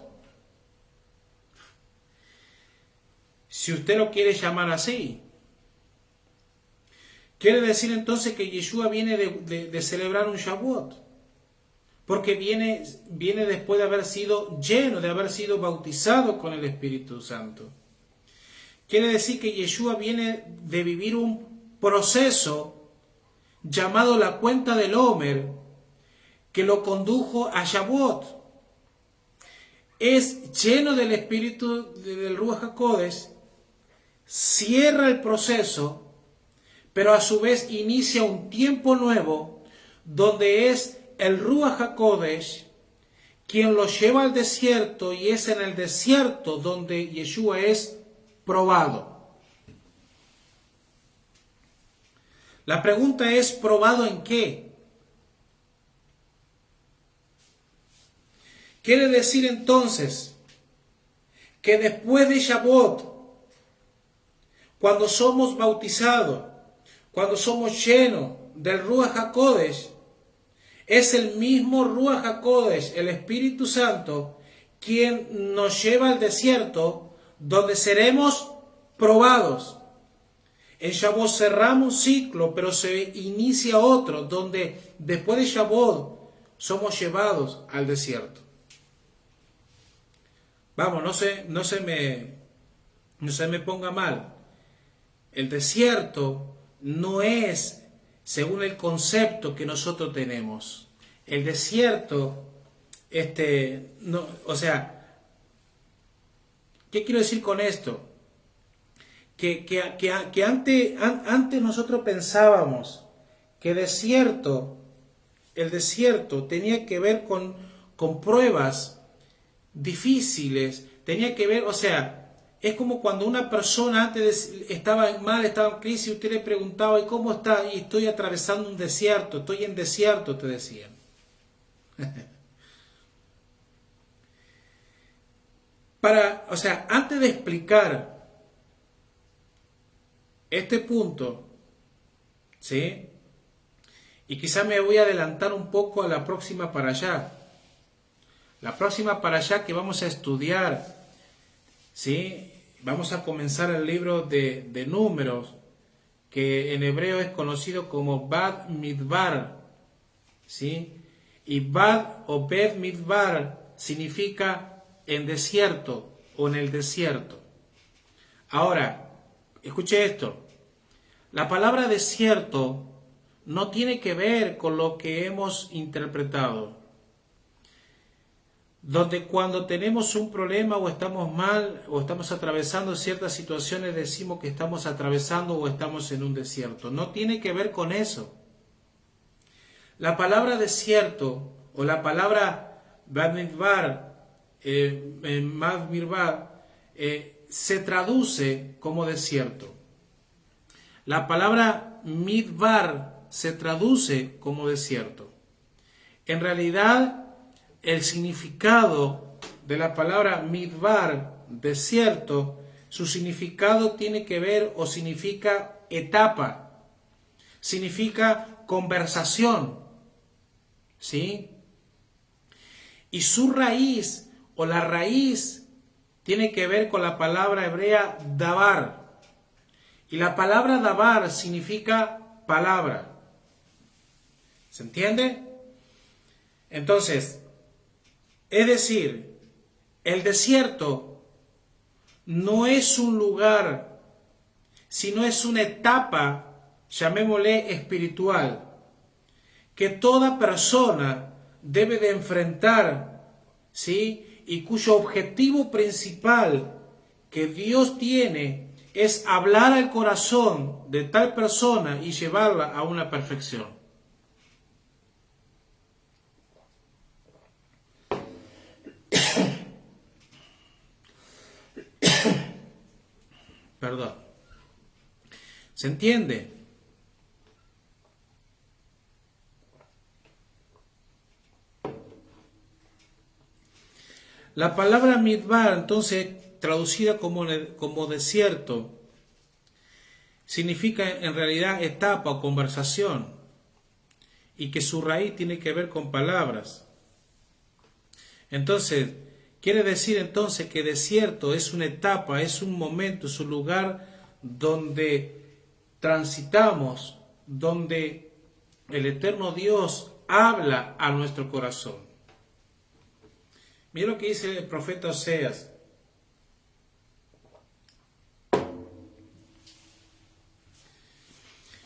Si usted lo quiere llamar así. Quiere decir entonces que Yeshua viene de celebrar un Shavuot. Porque viene después de haber sido lleno, de haber sido bautizado con el Espíritu Santo. Quiere decir que Yeshua viene de vivir un proceso llamado la cuenta del Homer, que lo condujo a Shavuot. Es lleno del Espíritu del Ruach HaKodesh, cierra el proceso, pero a su vez inicia un tiempo nuevo, donde es el Ruach HaKodesh quien lo lleva al desierto, y es en el desierto donde Yeshua es probado. La pregunta es, ¿probado en qué? Quiere decir entonces que después de Shavuot, cuando somos bautizados, cuando somos llenos del Ruach HaKodesh, es el mismo Ruach HaKodesh, el Espíritu Santo, quien nos lleva al desierto, donde seremos probados. En Shavuot cerramos un ciclo, pero se inicia otro, donde después de Shavuot somos llevados al desierto. Vamos, no se me ponga mal. El desierto no es según el concepto que nosotros tenemos. El desierto, no, o sea, ¿qué quiero decir con esto? Que antes nosotros pensábamos que el desierto tenía que ver con pruebas difíciles, tenía que ver, o sea, es como cuando una persona antes estaba en crisis, y usted le preguntaba, ¿y cómo está? Y estoy atravesando un desierto, estoy en desierto, te decían. O sea, antes de explicar este punto, ¿sí? Y quizá me voy a adelantar un poco a la próxima para allá. La próxima para allá que vamos a estudiar, ¿sí? Vamos a comenzar el libro de Números, que en hebreo es conocido como Bad Midbar, ¿sí? Y Bad o Bet Midbar significa en desierto o en el desierto. Ahora, escuche esto. La palabra desierto no tiene que ver con lo que hemos interpretado. Donde cuando tenemos un problema o estamos mal o estamos atravesando ciertas situaciones decimos que estamos atravesando o estamos en un desierto. No tiene que ver con eso. La palabra desierto o la palabra Bamidbar, se traduce como desierto. La palabra Midbar se traduce como desierto. En realidad, el significado de la palabra midbar, desierto, su significado tiene que ver o significa etapa, significa conversación, ¿sí? Y su raíz o la raíz tiene que ver con la palabra hebrea davar. Y la palabra davar significa palabra. ¿Se entiende? Entonces, es decir, el desierto no es un lugar, sino es una etapa, llamémosle espiritual, que toda persona debe de enfrentar, ¿sí? Y cuyo objetivo principal que Dios tiene es hablar al corazón de tal persona y llevarla a una perfección. Perdón. ¿Se entiende? La palabra midbar, entonces, traducida como desierto, significa en realidad etapa o conversación, y que su raíz tiene que ver con palabras. Entonces, quiere decir entonces que desierto es una etapa, es un momento, es un lugar donde transitamos, donde el eterno Dios habla a nuestro corazón. Mira lo que dice el profeta Oseas.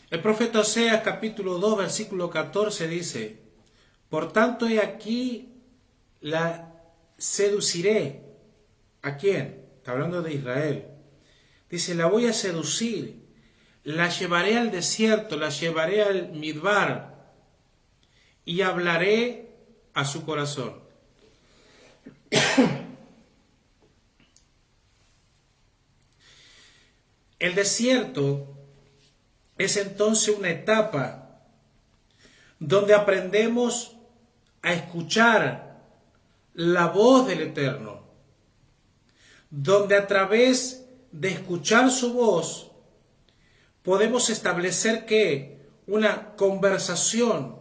El profeta Oseas capítulo 2 versículo 14 dice: por tanto he aquí la seduciré. ¿A quién? Está hablando de Israel. Dice, la voy a seducir, la llevaré al desierto, la llevaré al midbar y hablaré a su corazón. El desierto es entonces una etapa donde aprendemos a escuchar la voz del Eterno, donde a través de escuchar su voz podemos establecer una conversación,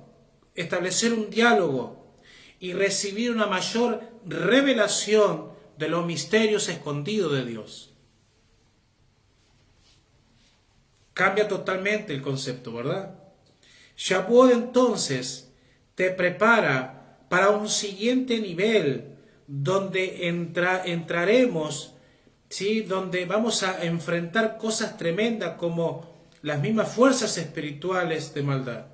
establecer un diálogo y recibir una mayor revelación de los misterios escondidos de Dios. Cambia totalmente el concepto, ¿verdad? Shavuot entonces te prepara para un siguiente nivel donde entraremos, ¿sí? Donde vamos a enfrentar cosas tremendas como las mismas fuerzas espirituales de maldad.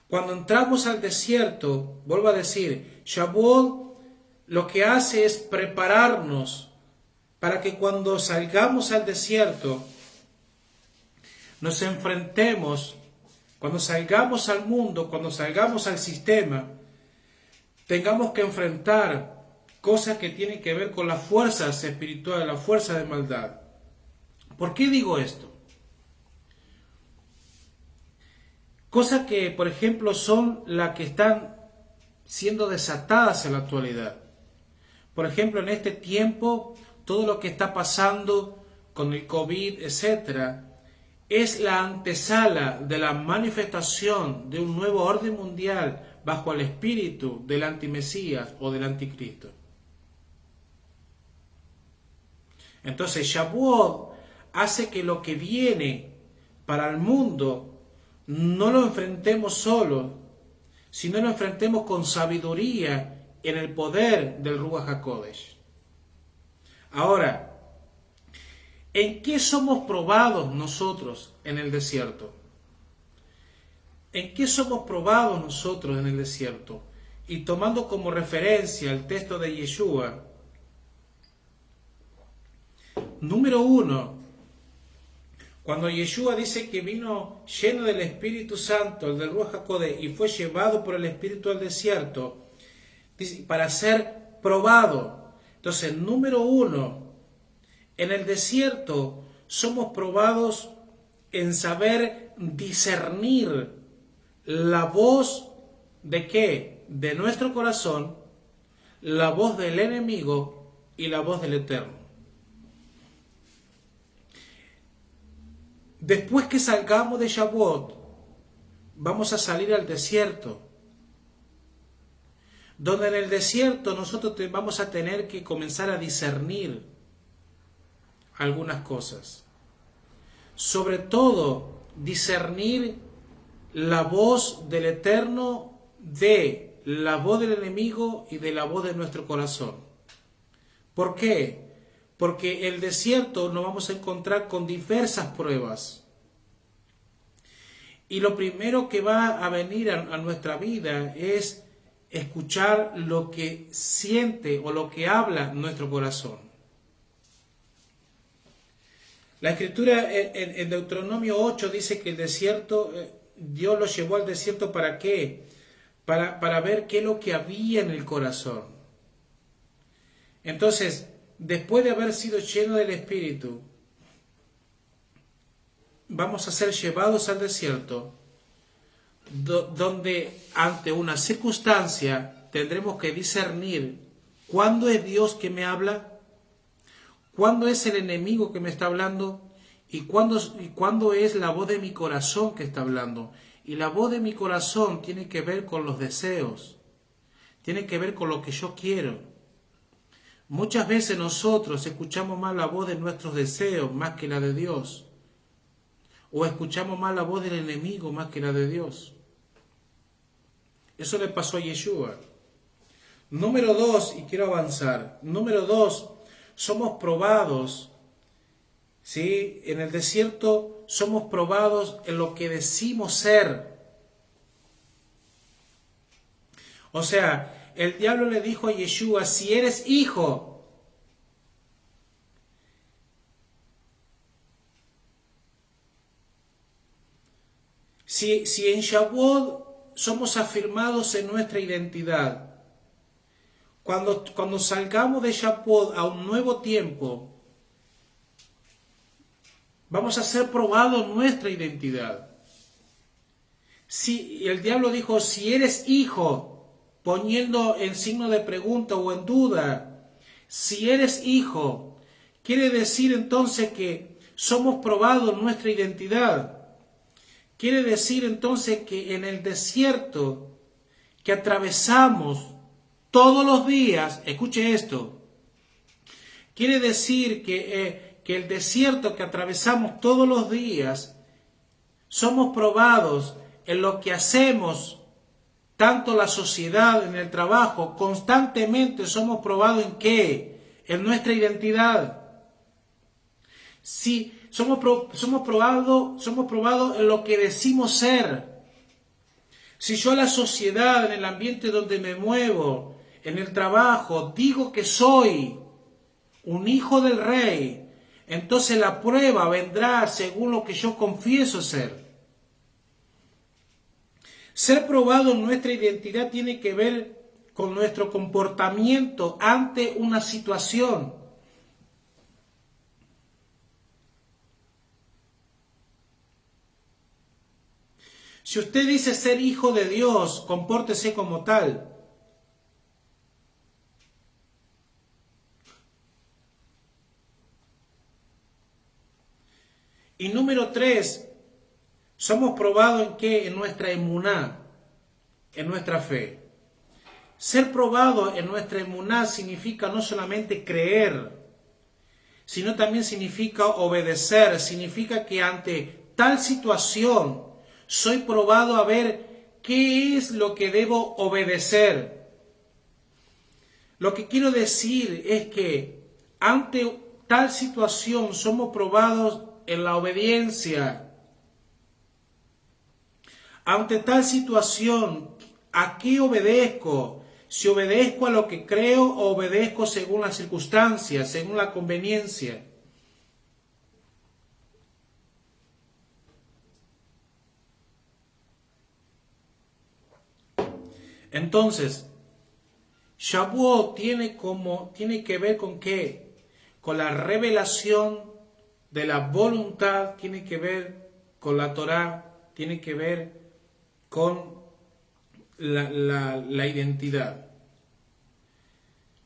Cuando entramos al desierto, vuelvo a decir, Shavuot lo que hace es prepararnos para que cuando salgamos al desierto, nos enfrentemos, cuando salgamos al mundo, cuando salgamos al sistema, tengamos que enfrentar cosas que tienen que ver con las fuerzas espirituales, las fuerzas de maldad. ¿Por qué digo esto? Cosas que, por ejemplo, son las que están siendo desatadas en la actualidad. Por ejemplo, en este tiempo, todo lo que está pasando con el COVID, etcétera, es la antesala de la manifestación de un nuevo orden mundial bajo el espíritu del antimesías o del anticristo. Entonces, Shavuot hace que lo que viene para el mundo no lo enfrentemos solo, sino lo enfrentemos con sabiduría en el poder del Ruach HaKodesh. Ahora, ¿en qué somos probados nosotros en el desierto? ¿En qué somos probados nosotros en el desierto? Y tomando como referencia el texto de Yeshua, número 1, cuando Yeshua dice que vino lleno del Espíritu Santo, el del Ruach HaKodesh, y fue llevado por el Espíritu al desierto, dice, para ser probado. Entonces, número 1, en el desierto somos probados en saber discernir la voz de ¿qué? De nuestro corazón, la voz del enemigo y la voz del Eterno. Después que salgamos de Shavuot, vamos a salir al desierto, donde en el desierto nosotros vamos a tener que comenzar a discernir algunas cosas. Sobre todo, discernir la voz del Eterno de la voz del enemigo y de la voz de nuestro corazón. ¿Por qué? Porque el desierto nos vamos a encontrar con diversas pruebas. Y lo primero que va a venir a nuestra vida es escuchar lo que siente o lo que habla nuestro corazón. La escritura en Deuteronomio 8 dice que el desierto, Dios lo llevó al desierto ¿para qué? Para ver qué es lo que había en el corazón. Entonces, después de haber sido llenos del Espíritu, vamos a ser llevados al desierto, donde ante una circunstancia tendremos que discernir cuándo es Dios que me habla, cuándo es el enemigo que me está hablando y cuándo es la voz de mi corazón que está hablando. Y la voz de mi corazón tiene que ver con los deseos, tiene que ver con lo que yo quiero. Muchas veces nosotros escuchamos más la voz de nuestros deseos más que la de Dios. O escuchamos más la voz del enemigo más que la de Dios. Eso le pasó a Yeshua. Número 2, y quiero avanzar. Número 2, somos probados. ¿Sí? En el desierto somos probados en lo que decimos ser. O sea, el diablo le dijo a Yeshua, si eres hijo, si en Shavuot somos afirmados en nuestra identidad, cuando salgamos de Shavuot a un nuevo tiempo, vamos a ser probados nuestra identidad. Si el diablo dijo, si eres hijo, poniendo en signo de pregunta o en duda, si eres hijo, quiere decir entonces que somos probados nuestra identidad. Quiere decir entonces que en el desierto que atravesamos todos los días, escuche esto, quiere decir que el desierto que atravesamos todos los días, somos probados en lo que hacemos, tanto la sociedad, en el trabajo, constantemente somos probados en qué, en nuestra identidad. Sí, somos probados en lo que decimos ser. Si yo a la sociedad, en el ambiente donde me muevo, en el trabajo, digo que soy un hijo del rey, entonces la prueba vendrá según lo que yo confieso ser. Ser probado en nuestra identidad tiene que ver con nuestro comportamiento ante una situación. Si usted dice ser hijo de Dios, compórtese como tal. Y número 3, somos probados en qué? En nuestra emuná, en nuestra fe. Ser probado en nuestra emuná significa no solamente creer, sino también significa obedecer. Significa que ante tal situación soy probado a ver qué es lo que debo obedecer. Lo que quiero decir es que ante tal situación somos probados en la obediencia. Ante tal situación, ¿a qué obedezco? Si obedezco a lo que creo o obedezco según las circunstancias, según la conveniencia. Entonces, Shavuot tiene que ver con qué? Con la revelación de la voluntad, tiene que ver con la Torá, tiene que ver con la identidad.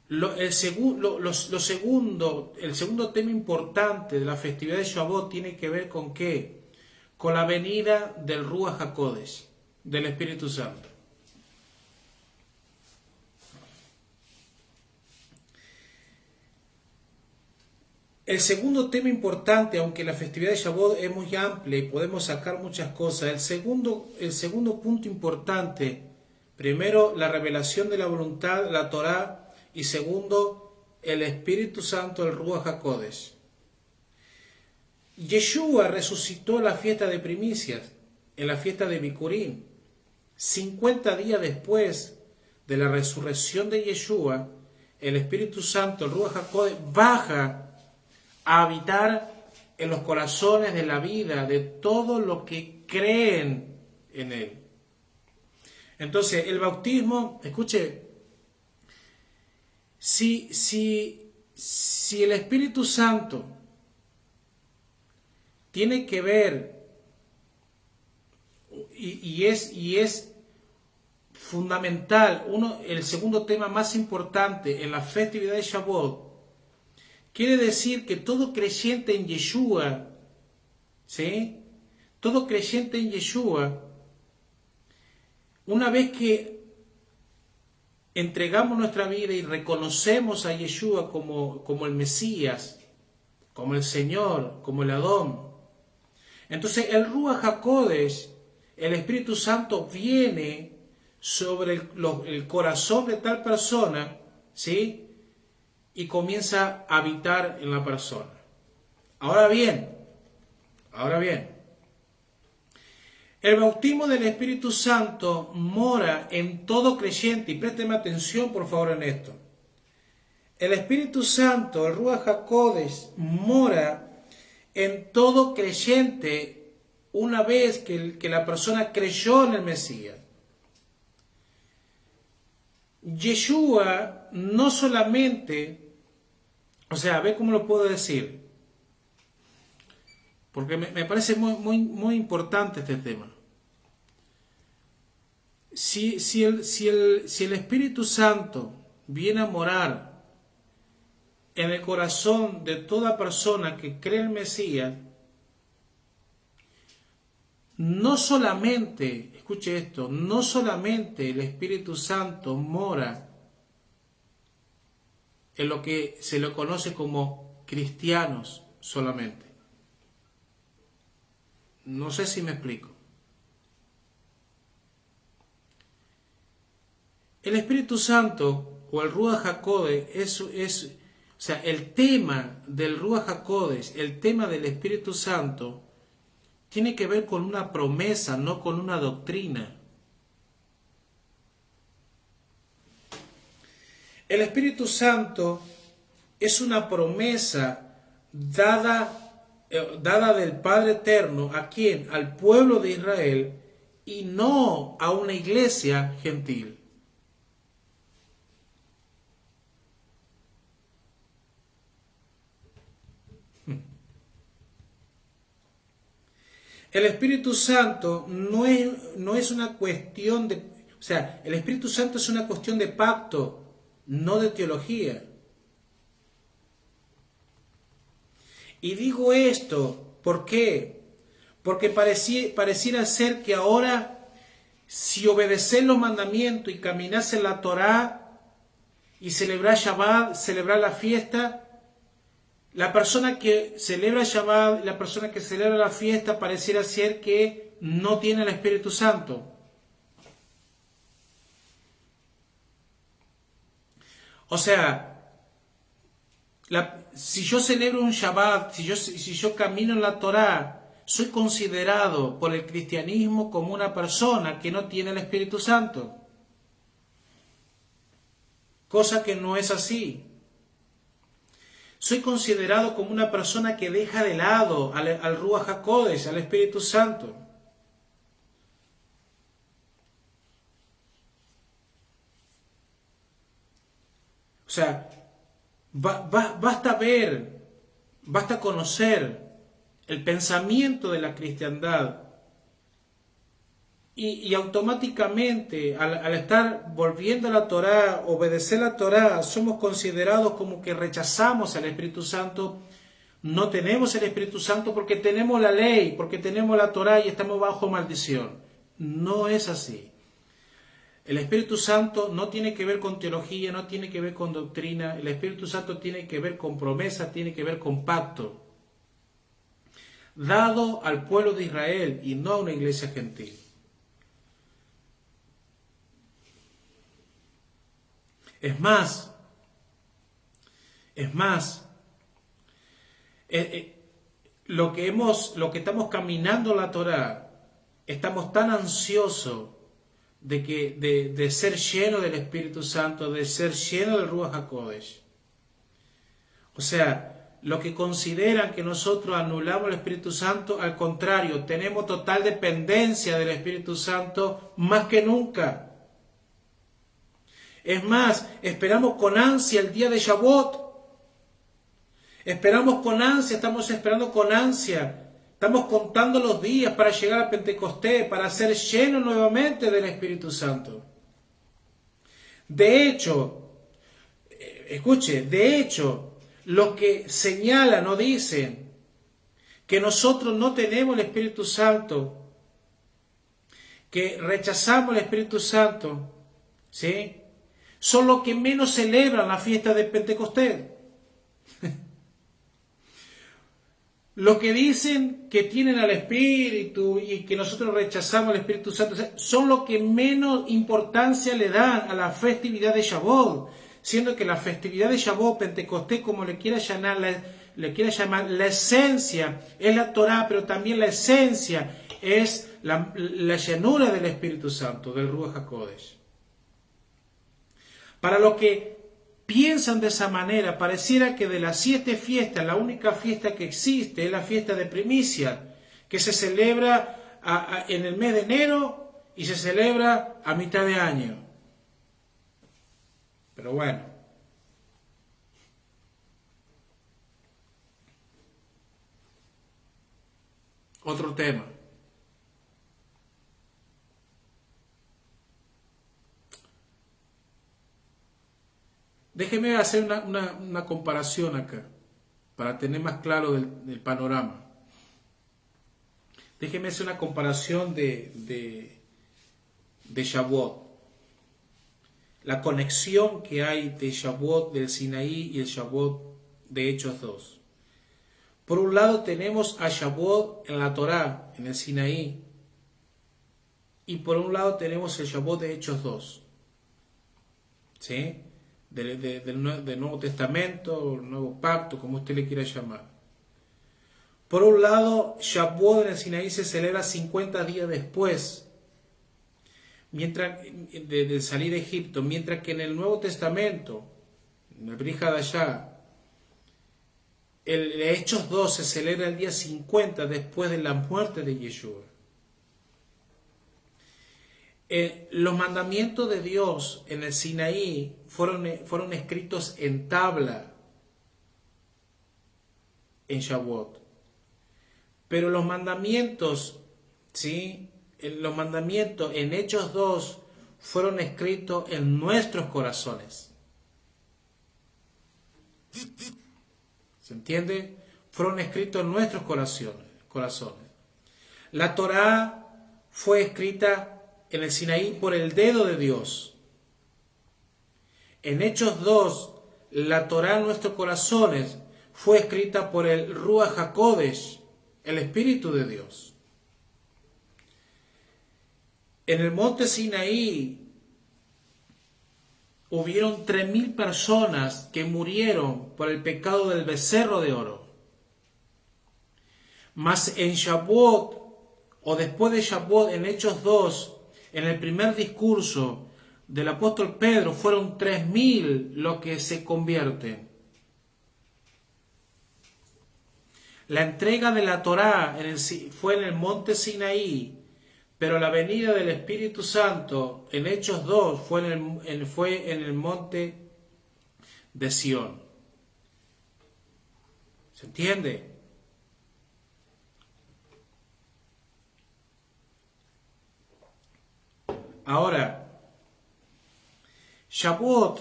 El segundo tema importante de la festividad de Shavuot tiene que ver con qué? Con la venida del Ruach HaKodesh, del Espíritu Santo. El segundo tema importante, aunque la festividad de Shavuot es muy amplia y podemos sacar muchas cosas, el segundo punto importante, primero la revelación de la voluntad, la Torá, y segundo, el Espíritu Santo, el Ruach HaKodesh. Yeshua resucitó en la fiesta de primicias, en la fiesta de Bikurim. 50 días después de la resurrección de Yeshua, el Espíritu Santo, el Ruach HaKodesh, baja a habitar en los corazones de la vida de todos los que creen en Él. Entonces, el bautismo, escuche, si si el Espíritu Santo tiene que ver y es fundamental, el segundo tema más importante en la festividad de Shavuot, quiere decir que todo creyente en Yeshua, ¿sí? Todo creyente en Yeshua, una vez que entregamos nuestra vida y reconocemos a Yeshua como el Mesías, como el Señor, como el Adón, entonces el Ruach HaKodesh, el Espíritu Santo, viene sobre el corazón de tal persona, ¿sí? Y comienza a habitar en la persona. Ahora bien, el bautismo del Espíritu Santo mora en todo creyente, y présteme atención por favor en esto. El Espíritu Santo, el Ruach HaKodesh, mora en todo creyente una vez que la persona creyó en el Mesías. Yeshua no solamente, a ver cómo lo puedo decir, porque me parece muy importante este tema. Si el Espíritu Santo viene a morar en el corazón de toda persona que cree en el Mesías, no solamente, escuche esto, no solamente el Espíritu Santo mora en lo que se le conoce como cristianos solamente. No sé si me explico. El Espíritu Santo o el Ruach HaKodesh el tema del Ruach HaKodesh, el tema del Espíritu Santo, tiene que ver con una promesa, no con una doctrina. El Espíritu Santo es una promesa dada del Padre Eterno. ¿A quién? Al pueblo de Israel, y no a una iglesia gentil. El Espíritu Santo no es una cuestión de... el Espíritu Santo es una cuestión de pacto, no de teología. Y digo esto, ¿por qué? Porque pareciera ser que ahora, si obedecer los mandamientos y caminarse en la Torá y celebrar Shabbat, celebrar la fiesta, la persona que celebra Shabbat, la persona que celebra la fiesta, pareciera ser que no tiene el Espíritu Santo. Si yo celebro un Shabbat, si yo camino en la Torá, soy considerado por el cristianismo como una persona que no tiene el Espíritu Santo. Cosa que no es así. Soy considerado como una persona que deja de lado al Ruach HaKodesh, al Espíritu Santo. Basta conocer el pensamiento de la cristiandad y automáticamente al estar volviendo a la Torá, obedecer la Torá, somos considerados como que rechazamos al Espíritu Santo. No tenemos el Espíritu Santo porque tenemos la ley, porque tenemos la Torá y estamos bajo maldición. No es así. El Espíritu Santo no tiene que ver con teología, no tiene que ver con doctrina. El Espíritu Santo tiene que ver con promesa, tiene que ver con pacto, dado al pueblo de Israel y no a una iglesia gentil. Es más, lo que estamos caminando en la Torá, estamos tan ansiosos de ser llenos del Espíritu Santo, de ser llenos del Ruach HaKodesh. Lo que consideran que nosotros anulamos el Espíritu Santo, al contrario, tenemos total dependencia del Espíritu Santo más que nunca. Es más, esperamos con ansia el día de Shavuot, Esperamos con ansia, estamos esperando con ansia. Estamos contando los días para llegar a Pentecostés, para ser llenos nuevamente del Espíritu Santo. De hecho, escuche, de hecho, los que señalan o dicen que nosotros no tenemos el Espíritu Santo, que rechazamos el Espíritu Santo, ¿sí?, son los que menos celebran la fiesta de Pentecostés. Los que dicen que tienen al Espíritu y que nosotros rechazamos al Espíritu Santo son los que menos importancia le dan a la festividad de Shavuot, siendo que la festividad de Shavuot, Pentecostés, como le quiera llamar, la esencia es la Torá, pero también la esencia es la llenura del Espíritu Santo, del Ruach HaKodesh. Para los que piensan de esa manera, pareciera que de las 7 fiestas, la única fiesta que existe es la fiesta de primicia, que se celebra en el mes de enero y se celebra a mitad de año. Pero bueno. Otro tema. Déjeme hacer una comparación acá, para tener más claro del panorama. Déjeme hacer una comparación de Shavuot. La conexión que hay de Shavuot del Sinaí y el Shavuot de Hechos 2. Por un lado tenemos a Shavuot en la Torá, en el Sinaí, y por un lado tenemos el Shavuot de Hechos 2. ¿Sí? Del Nuevo Testamento, el Nuevo Pacto, como usted le quiera llamar. Por un lado, Shavuot en el Sinaí se celebra 50 días después, mientras de salir de Egipto, mientras que en el Nuevo Testamento, en el Brit Hadashah, el Hechos 2 se celebra el día 50 después de la muerte de Yeshua. Los mandamientos de Dios en el Sinaí fueron escritos en tabla en Shavuot. Pero los mandamientos, ¿sí?, los mandamientos en Hechos 2 fueron escritos en nuestros corazones. ¿Se entiende? Fueron escritos en nuestros corazones. La Torá fue escrita en el Sinaí por el dedo de Dios. En Hechos 2, la Torá en nuestros corazones fue escrita por el Ruach HaKodesh, el Espíritu de Dios. En el monte Sinaí hubieron 3.000 personas que murieron por el pecado del becerro de oro. Mas en Shavuot, o después de Shavuot, en Hechos 2, en el primer discurso del apóstol Pedro, fueron 3.000 los que se convierten. La entrega de la Torá fue en el monte Sinaí, pero la venida del Espíritu Santo en Hechos 2 fue en el monte de Sión. ¿Se entiende? Ahora, Shavuot,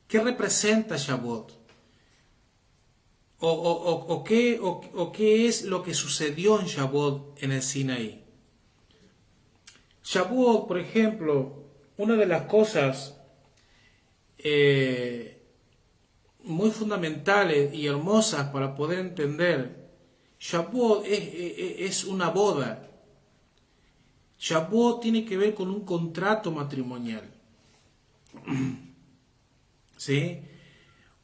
¿qué representa Shavuot? ¿O qué es lo que sucedió en Shavuot en el Sinaí? Shavuot, por ejemplo, una de las cosas muy fundamentales y hermosas para poder entender, Shavuot es una boda. Shavuot tiene que ver con un contrato matrimonial. ¿Sí?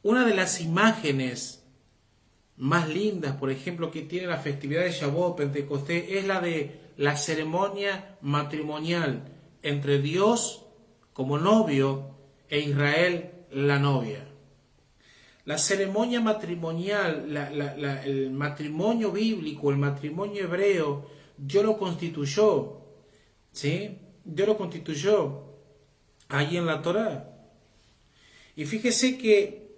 Una de las imágenes más lindas, por ejemplo, que tiene la festividad de Shavuot, Pentecostés, es la de la ceremonia matrimonial entre Dios como novio e Israel la novia. La ceremonia matrimonial, el matrimonio bíblico, el matrimonio hebreo, Dios lo constituyó. ¿Sí? Dios lo constituyó ahí en la Torá. Y fíjese que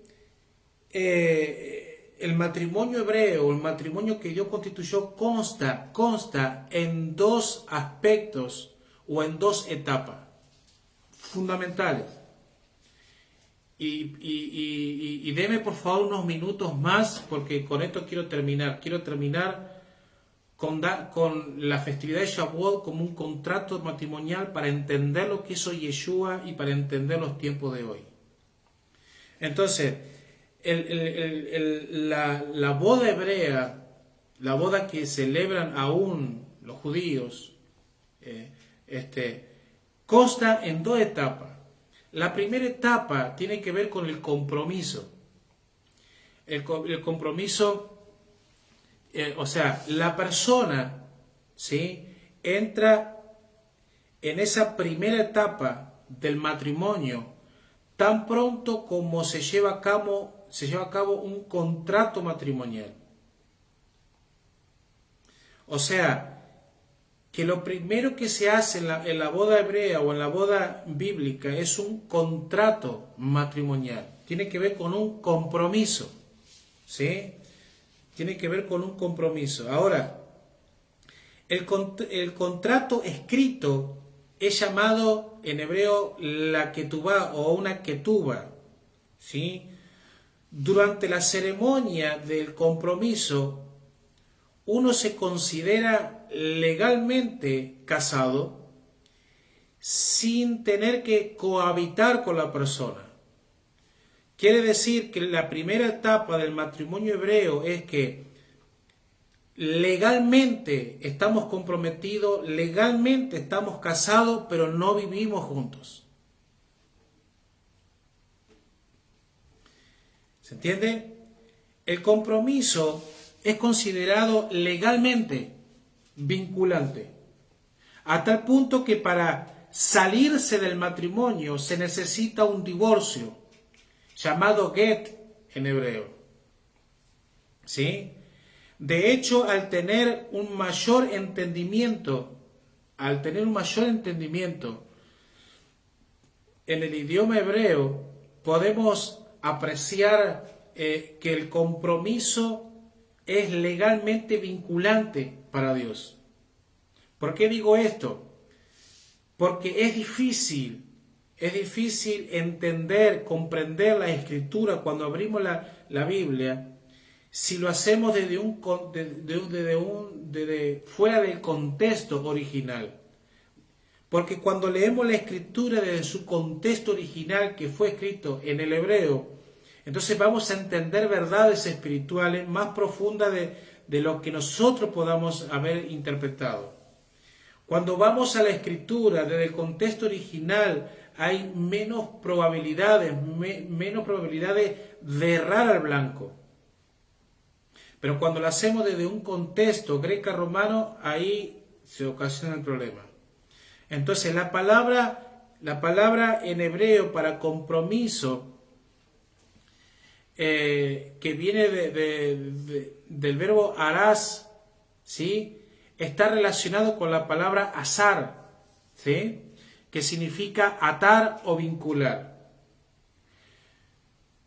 el matrimonio hebreo, el matrimonio que Dios constituyó, consta en dos aspectos o en dos etapas fundamentales. Y deme por favor unos minutos más, porque con esto quiero terminar. Quiero terminar con la festividad de Shavuot como un contrato matrimonial para entender lo que hizo Yeshua y para entender los tiempos de hoy. Entonces, la boda hebrea, la boda que celebran aún los judíos, consta en dos etapas. La primera etapa tiene que ver con el compromiso. El compromiso, o sea, la persona, ¿sí?, entra en esa primera etapa del matrimonio tan pronto como se lleva a cabo un contrato matrimonial. O sea, que lo primero que se hace en la boda hebrea o en la boda bíblica es un contrato matrimonial. Tiene que ver con un compromiso, ¿sí? Tiene que ver con un compromiso. Ahora, el contrato escrito es llamado en hebreo la ketubá o una ketubá, ¿sí? Durante la ceremonia del compromiso, uno se considera legalmente casado sin tener que cohabitar con la persona. Quiere decir que la primera etapa del matrimonio hebreo es que legalmente estamos comprometidos, legalmente estamos casados, pero no vivimos juntos. ¿Se entiende? El compromiso es considerado legalmente vinculante, a tal punto que para salirse del matrimonio se necesita un divorcio, llamado get en hebreo. ¿Sí? De hecho, al tener un mayor entendimiento en el idioma hebreo, podemos apreciar que el compromiso es legalmente vinculante para Dios. ¿Por qué digo esto? Porque es difícil entender, comprender la Escritura cuando abrimos la Biblia, si lo hacemos desde fuera del contexto original. Porque cuando leemos la Escritura desde su contexto original, que fue escrito en el hebreo, entonces vamos a entender verdades espirituales más profundas de lo que nosotros podamos haber interpretado. Cuando vamos a la Escritura desde el contexto original, hay menos probabilidades de errar al blanco. Pero cuando lo hacemos desde un contexto greco-romano, ahí se ocasiona el problema. Entonces la palabra en hebreo para compromiso, que viene del verbo harás, ¿sí?, está relacionado con la palabra asar, ¿sí?, que significa atar o vincular.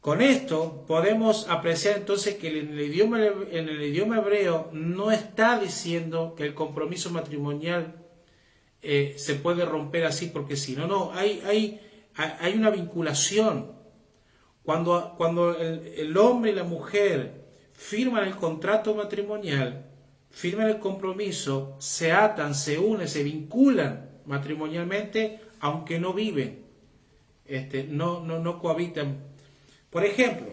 Con esto podemos apreciar entonces que en el idioma hebreo no está diciendo que el compromiso matrimonial se puede romper así porque sí. No, hay una vinculación. Cuando el hombre y la mujer firman el contrato matrimonial, firman el compromiso, se atan, se unen, se vinculan matrimonialmente, aunque no viven, no cohabitan. Por ejemplo,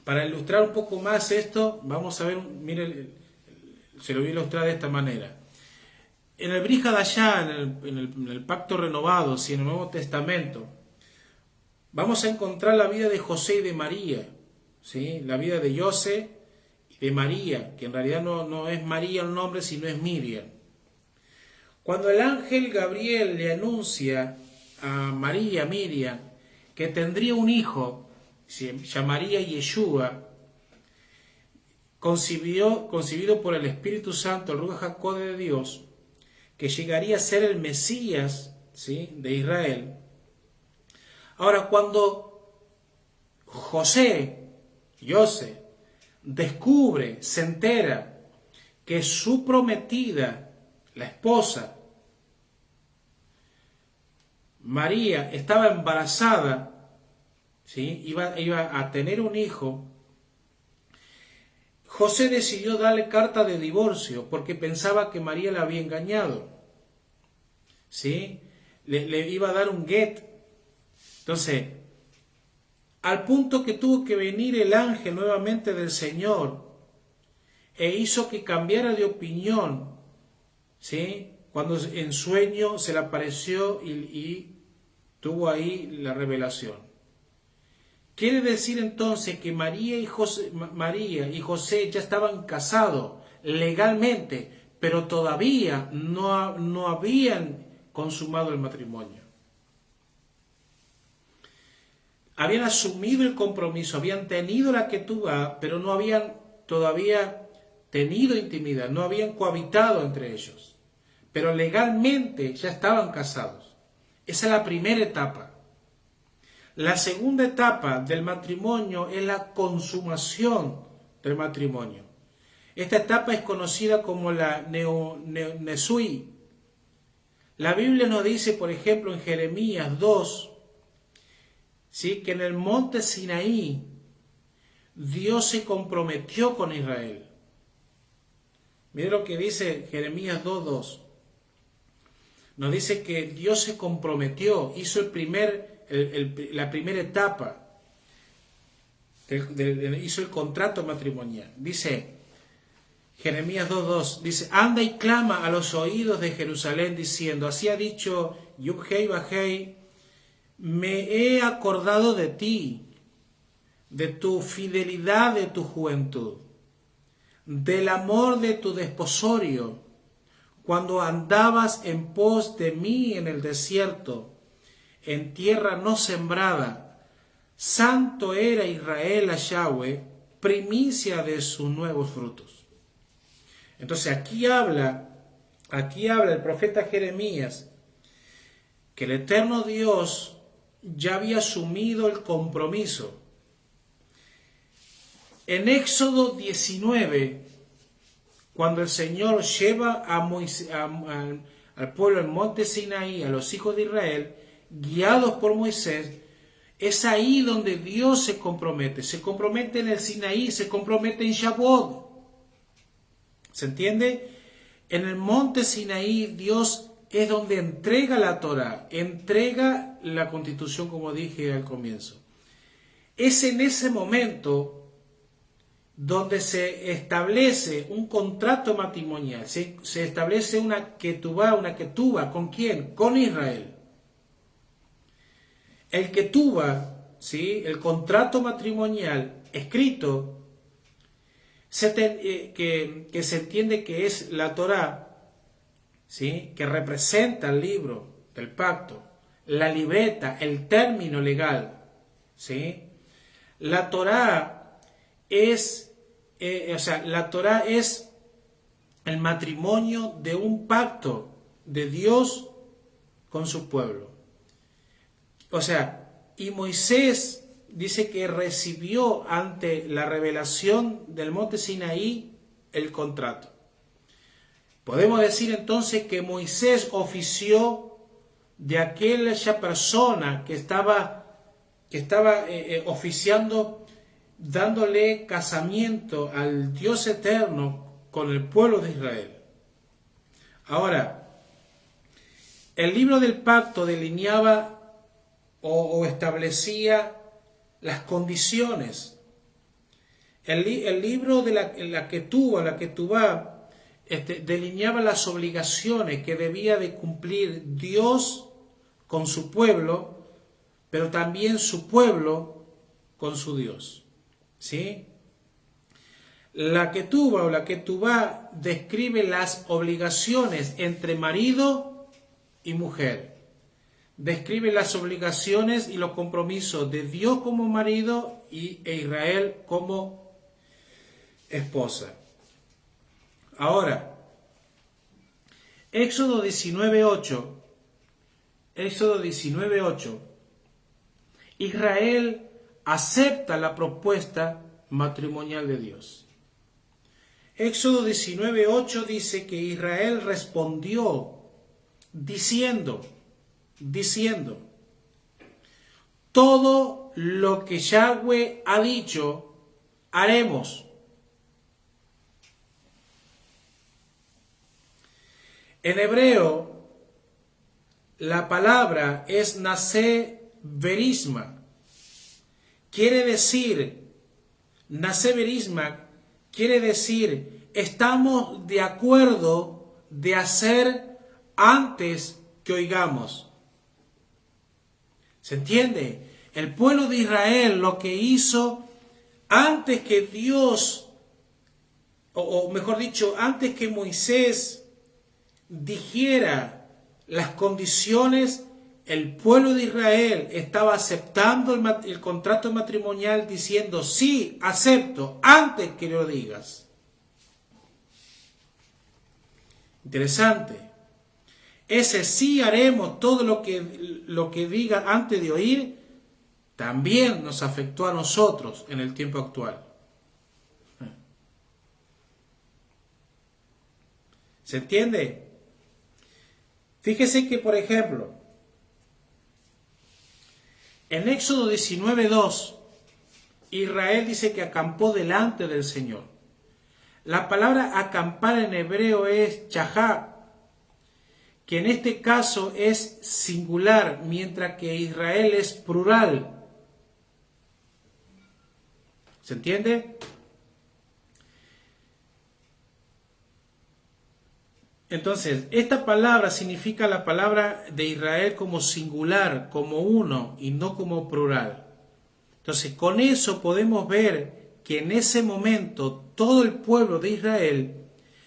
para ilustrar un poco más esto, vamos a ver, mire, se lo voy a ilustrar de esta manera. En el Brit Hadashah, en el Pacto Renovado, en el Nuevo Testamento, vamos a encontrar la vida de José y de María, ¿sí?, la vida de José y de María, que en realidad no es María el nombre, sino es Miriam. Cuando el ángel Gabriel le anuncia a María, Miriam, que tendría un hijo, se llamaría Yeshua, concebido por el Espíritu Santo, el Ruach HaKodesh de Dios, que llegaría a ser el Mesías, ¿sí?, de Israel. Ahora, cuando José José, descubre, se entera que su prometida, la esposa, María, estaba embarazada, ¿sí? Iba a tener un hijo, José decidió darle carta de divorcio porque pensaba que María la había engañado, ¿sí? Le iba a dar un get. Entonces, al punto que tuvo que venir el ángel nuevamente del Señor e hizo que cambiara de opinión, ¿sí? Cuando en sueño se le apareció y tuvo ahí la revelación. Quiere decir entonces que María y José ya estaban casados legalmente, pero todavía no habían consumado el matrimonio. Habían asumido el compromiso, habían tenido la ketubá, pero no habían todavía tenido intimidad, no habían cohabitado entre ellos. Pero legalmente ya estaban casados. Esa es la primera etapa. La segunda etapa del matrimonio es la consumación del matrimonio. Esta etapa es conocida como la Nesui. La Biblia nos dice, por ejemplo, en Jeremías 2, ¿sí?, que en el monte Sinaí Dios se comprometió con Israel. Mire lo que dice Jeremías 2:2. Nos dice que Dios se comprometió, hizo la primera etapa, hizo el contrato matrimonial. Dice Jeremías 2:2, dice: anda y clama a los oídos de Jerusalén diciendo, así ha dicho Yub-Hei Bajei, me he acordado de ti, de tu fidelidad de tu juventud, del amor de tu desposorio, cuando andabas en pos de mí en el desierto, en tierra no sembrada. Santo era Israel a Yahweh, primicia de sus nuevos frutos. Entonces aquí habla el profeta Jeremías que el eterno Dios ya había asumido el compromiso. En Éxodo 19, cuando el Señor lleva al pueblo al monte Sinaí, a los hijos de Israel, guiados por Moisés, es ahí donde Dios se compromete en el Sinaí, se compromete en Shavuot. ¿Se entiende? En el monte Sinaí Dios es donde entrega la Torá, entrega la Constitución, como dije al comienzo. Es en ese momento donde se establece un contrato matrimonial, se establece una ketubá, ¿con quién? Con Israel. El ketubá, ¿sí?, el contrato matrimonial escrito, que se entiende que es la Torá, ¿sí?, que representa el libro del pacto, la libreta, el término legal, ¿sí? La Torá es, la Torá es el matrimonio de un pacto de Dios con su pueblo. O sea, y Moisés dice que recibió ante la revelación del monte Sinaí el contrato. Podemos decir entonces que Moisés ofició de aquella persona que estaba oficiando, dándole casamiento al Dios eterno con el pueblo de Israel. Ahora, el libro del pacto delineaba o establecía las condiciones. El libro de la ketubá, delineaba las obligaciones que debía de cumplir Dios con su pueblo, pero también su pueblo con su Dios. ¿Sí? La ketubá describe las obligaciones entre marido y mujer. Describe las obligaciones y los compromisos de Dios como marido e Israel como esposa. Ahora, Éxodo 19:8, Israel acepta la propuesta matrimonial de Dios. Éxodo 19:8 dice que Israel respondió diciendo, todo lo que Yahweh ha dicho, haremos. En hebreo, la palabra es Naseh Berisma. Quiere decir, Naseh Berisma quiere decir, estamos de acuerdo de hacer antes que oigamos. ¿Se entiende? El pueblo de Israel lo que hizo antes que Dios, o mejor dicho, antes que Moisés dijera las condiciones, el pueblo de Israel estaba aceptando el contrato matrimonial diciendo, sí, acepto, antes que lo digas. Interesante. Ese sí haremos todo lo que diga antes de oír, también nos afectó a nosotros en el tiempo actual. ¿Se entiende? Fíjese que, por ejemplo, en Éxodo 19:2, Israel dice que acampó delante del Señor. La palabra acampar en hebreo es chahá, que en este caso es singular, mientras que Israel es plural. ¿Se entiende? Entonces, esta palabra significa la palabra de Israel como singular, como uno y no como plural. Entonces, con eso podemos ver que en ese momento todo el pueblo de Israel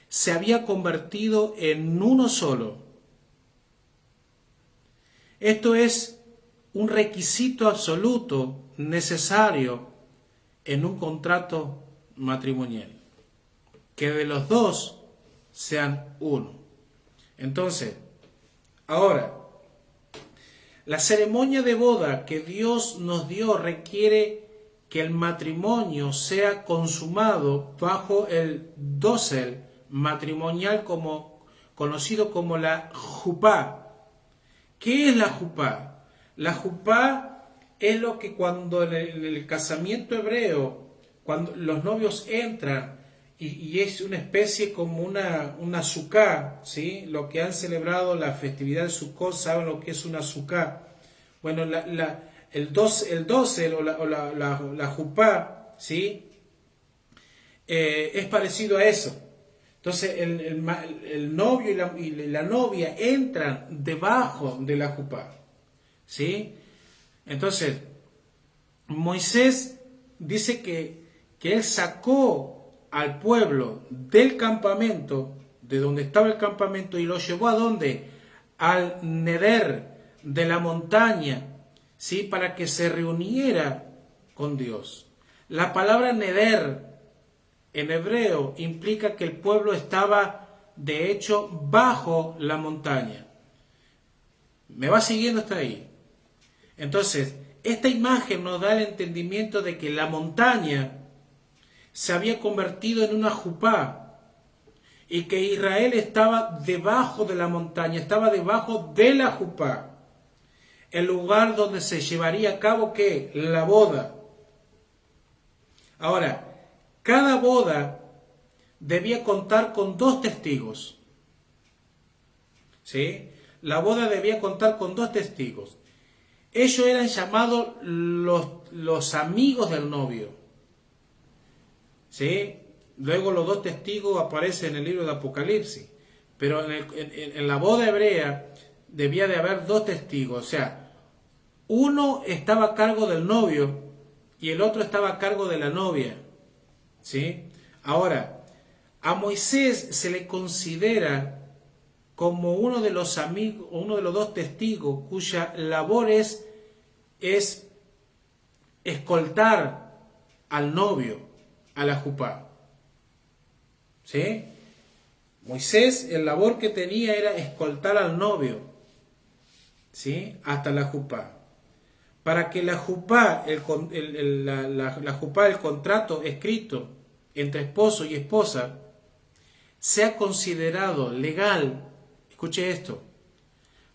se había convertido en uno solo. Esto es un requisito absoluto necesario en un contrato matrimonial, que de los dos sean uno. Entonces, ahora, la ceremonia de boda que Dios nos dio requiere que el matrimonio sea consumado bajo el dosel matrimonial conocido como la jupá. ¿Qué es la jupá? La jupá es lo que cuando en el casamiento hebreo, cuando los novios entran y es una especie como una suká, ¿sí? Lo que han celebrado la festividad de Sukkot saben lo que es una suká. Bueno, el dosel o la jupá, ¿sí? Es parecido a eso. Entonces el novio y la novia entran debajo de la jupá, ¿sí? Entonces Moisés dice que él sacó al pueblo del campamento, de donde estaba el campamento, y lo llevó ¿a dónde? Al neder de la montaña, ¿sí? Para que se reuniera con Dios. La palabra neder en hebreo implica que el pueblo estaba, de hecho, bajo la montaña. ¿Me va siguiendo hasta ahí? Entonces, esta imagen nos da el entendimiento de que la montaña se había convertido en una jupá y que Israel estaba debajo de la montaña, estaba debajo de la jupá, el lugar donde se llevaría a cabo ¿qué? La boda. Ahora, cada boda debía contar con 2 testigos. ¿Sí? La boda debía contar con 2 testigos. Ellos eran llamados los amigos del novio. ¿Sí? Luego los 2 testigos aparecen en el libro de Apocalipsis. Pero en la boda hebrea debía de haber 2 testigos. O sea, uno estaba a cargo del novio y el otro estaba a cargo de la novia. ¿Sí? Ahora, a Moisés se le considera como uno de los amigos, uno de los 2 testigos cuya labor es escoltar al novio a la jupá. ¿Sí? Moisés, el labor que tenía era escoltar al novio, ¿sí? Hasta la jupá. para que la jupá, la jupá, el contrato escrito entre esposo y esposa, sea considerado legal. Escuche esto,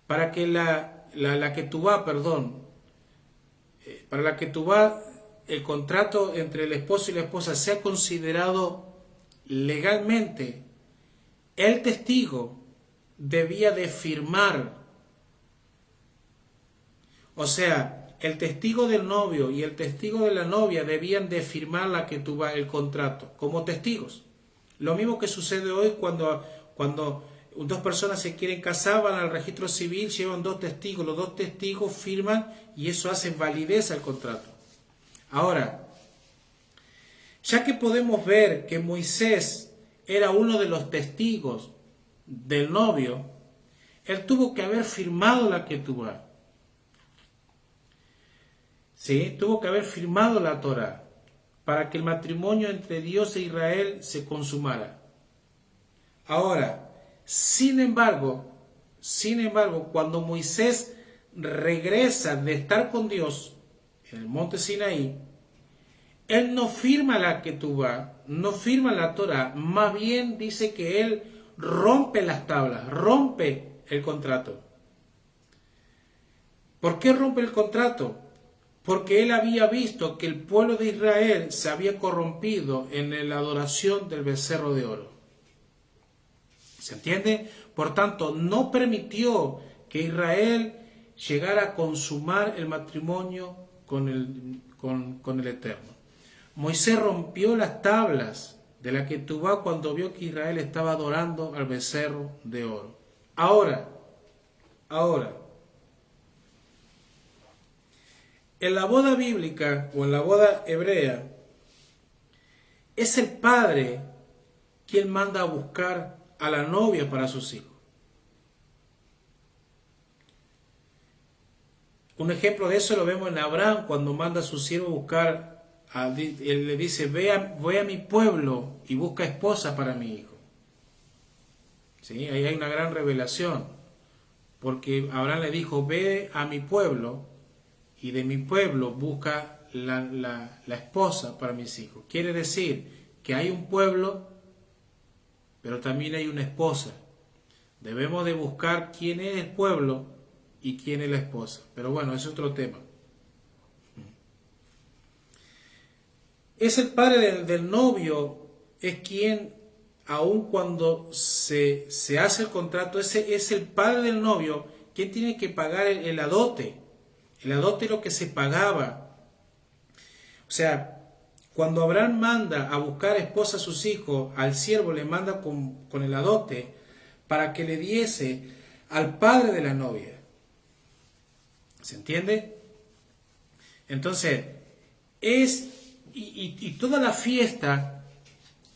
para que la ketubá, perdón, para la ketubá, el contrato entre el esposo y la esposa sea considerado legalmente, el testigo debía de firmar. O sea, el testigo del novio y el testigo de la novia debían de firmar la ketubá, el contrato, como testigos. Lo mismo que sucede hoy cuando dos personas se quieren casar, van al registro civil, llevan dos testigos, los dos testigos firman y eso hace validez al contrato. Ahora, ya que podemos ver que Moisés era uno de los testigos del novio, él tuvo que haber firmado la ketubá. ¿Sí? Tuvo que haber firmado la Torá para que el matrimonio entre Dios e Israel se consumara. Ahora, sin embargo, cuando Moisés regresa de estar con Dios en el monte Sinaí, él no firma la ketubá, no firma la Torá, más bien dice que él rompe las tablas, rompe el contrato. ¿Por qué rompe el contrato? Porque él había visto que el pueblo de Israel se había corrompido en la adoración del becerro de oro. ¿Se entiende? Por tanto, no permitió que Israel llegara a consumar el matrimonio con el Eterno. Moisés rompió las tablas de la ketubá cuando vio que Israel estaba adorando al becerro de oro. Ahora, en la boda bíblica o en la boda hebrea, es el padre quien manda a buscar a la novia para sus hijos. Un ejemplo de eso lo vemos en Abraham cuando manda a su siervo a buscar, él le dice, voy a mi pueblo y busca esposa para mi hijo. ¿Sí? Ahí hay una gran revelación, porque Abraham le dijo, ve a mi pueblo y de mi pueblo busca la esposa para mis hijos. Quiere decir que hay un pueblo, pero también hay una esposa. Debemos de buscar quién es el pueblo y quién es la esposa. Pero bueno, es otro tema. Es el padre del novio, es quien, aun cuando se hace el contrato, es el padre del novio quien tiene que pagar el adote. El adote es lo que se pagaba. O sea, cuando Abraham manda a buscar esposa a sus hijos, al siervo le manda con el adote para que le diese al padre de la novia. ¿Se entiende? Entonces, y toda la fiesta,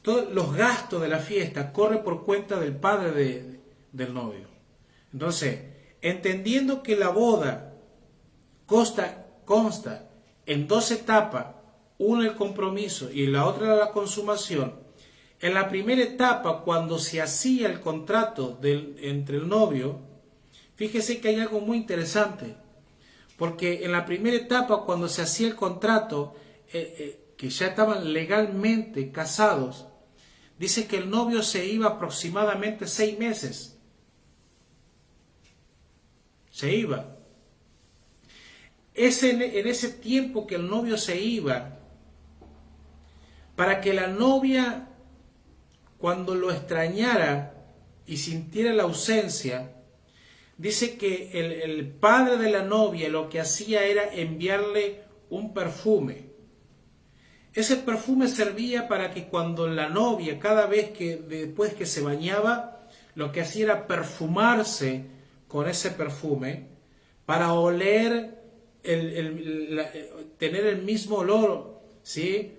todos los gastos de la fiesta corre por cuenta del padre del novio. Entonces, entendiendo que la boda consta en dos etapas, una el compromiso y la otra la consumación. En la primera etapa, cuando se hacía el contrato entre el novio, fíjese que hay algo muy interesante, porque en la primera etapa, cuando se hacía el contrato, que ya estaban legalmente casados, dice que el novio se iba aproximadamente 6 meses. Se iba. Es en ese tiempo que el novio se iba, para que la novia, cuando lo extrañara y sintiera la ausencia, dice que el padre de la novia lo que hacía era enviarle un perfume. Ese perfume servía para que cuando la novia, después que se bañaba, lo que hacía era perfumarse con ese perfume para oler, tener el mismo olor, ¿sí?,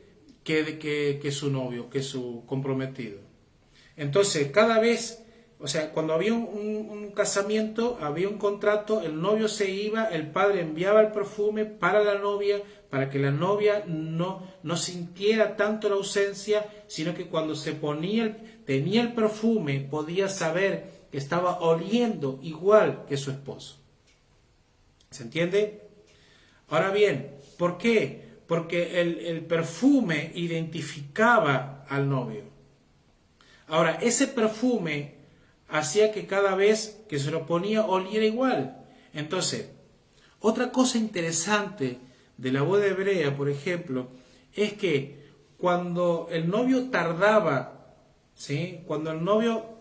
que su novio, que su comprometido. Entonces, cada vez, o sea, cuando había un casamiento, había un contrato, el novio se iba, el padre enviaba el perfume para la novia, para que la novia no sintiera tanto la ausencia, sino que cuando tenía el perfume, podía saber que estaba oliendo igual que su esposo. ¿Se entiende? Ahora bien, ¿por qué? Porque el perfume identificaba al novio. Ahora, ese perfume hacía que cada vez que se lo ponía oliera igual. Entonces, otra cosa interesante de la boda hebrea, por ejemplo, es que cuando el novio tardaba, ¿sí? Cuando el novio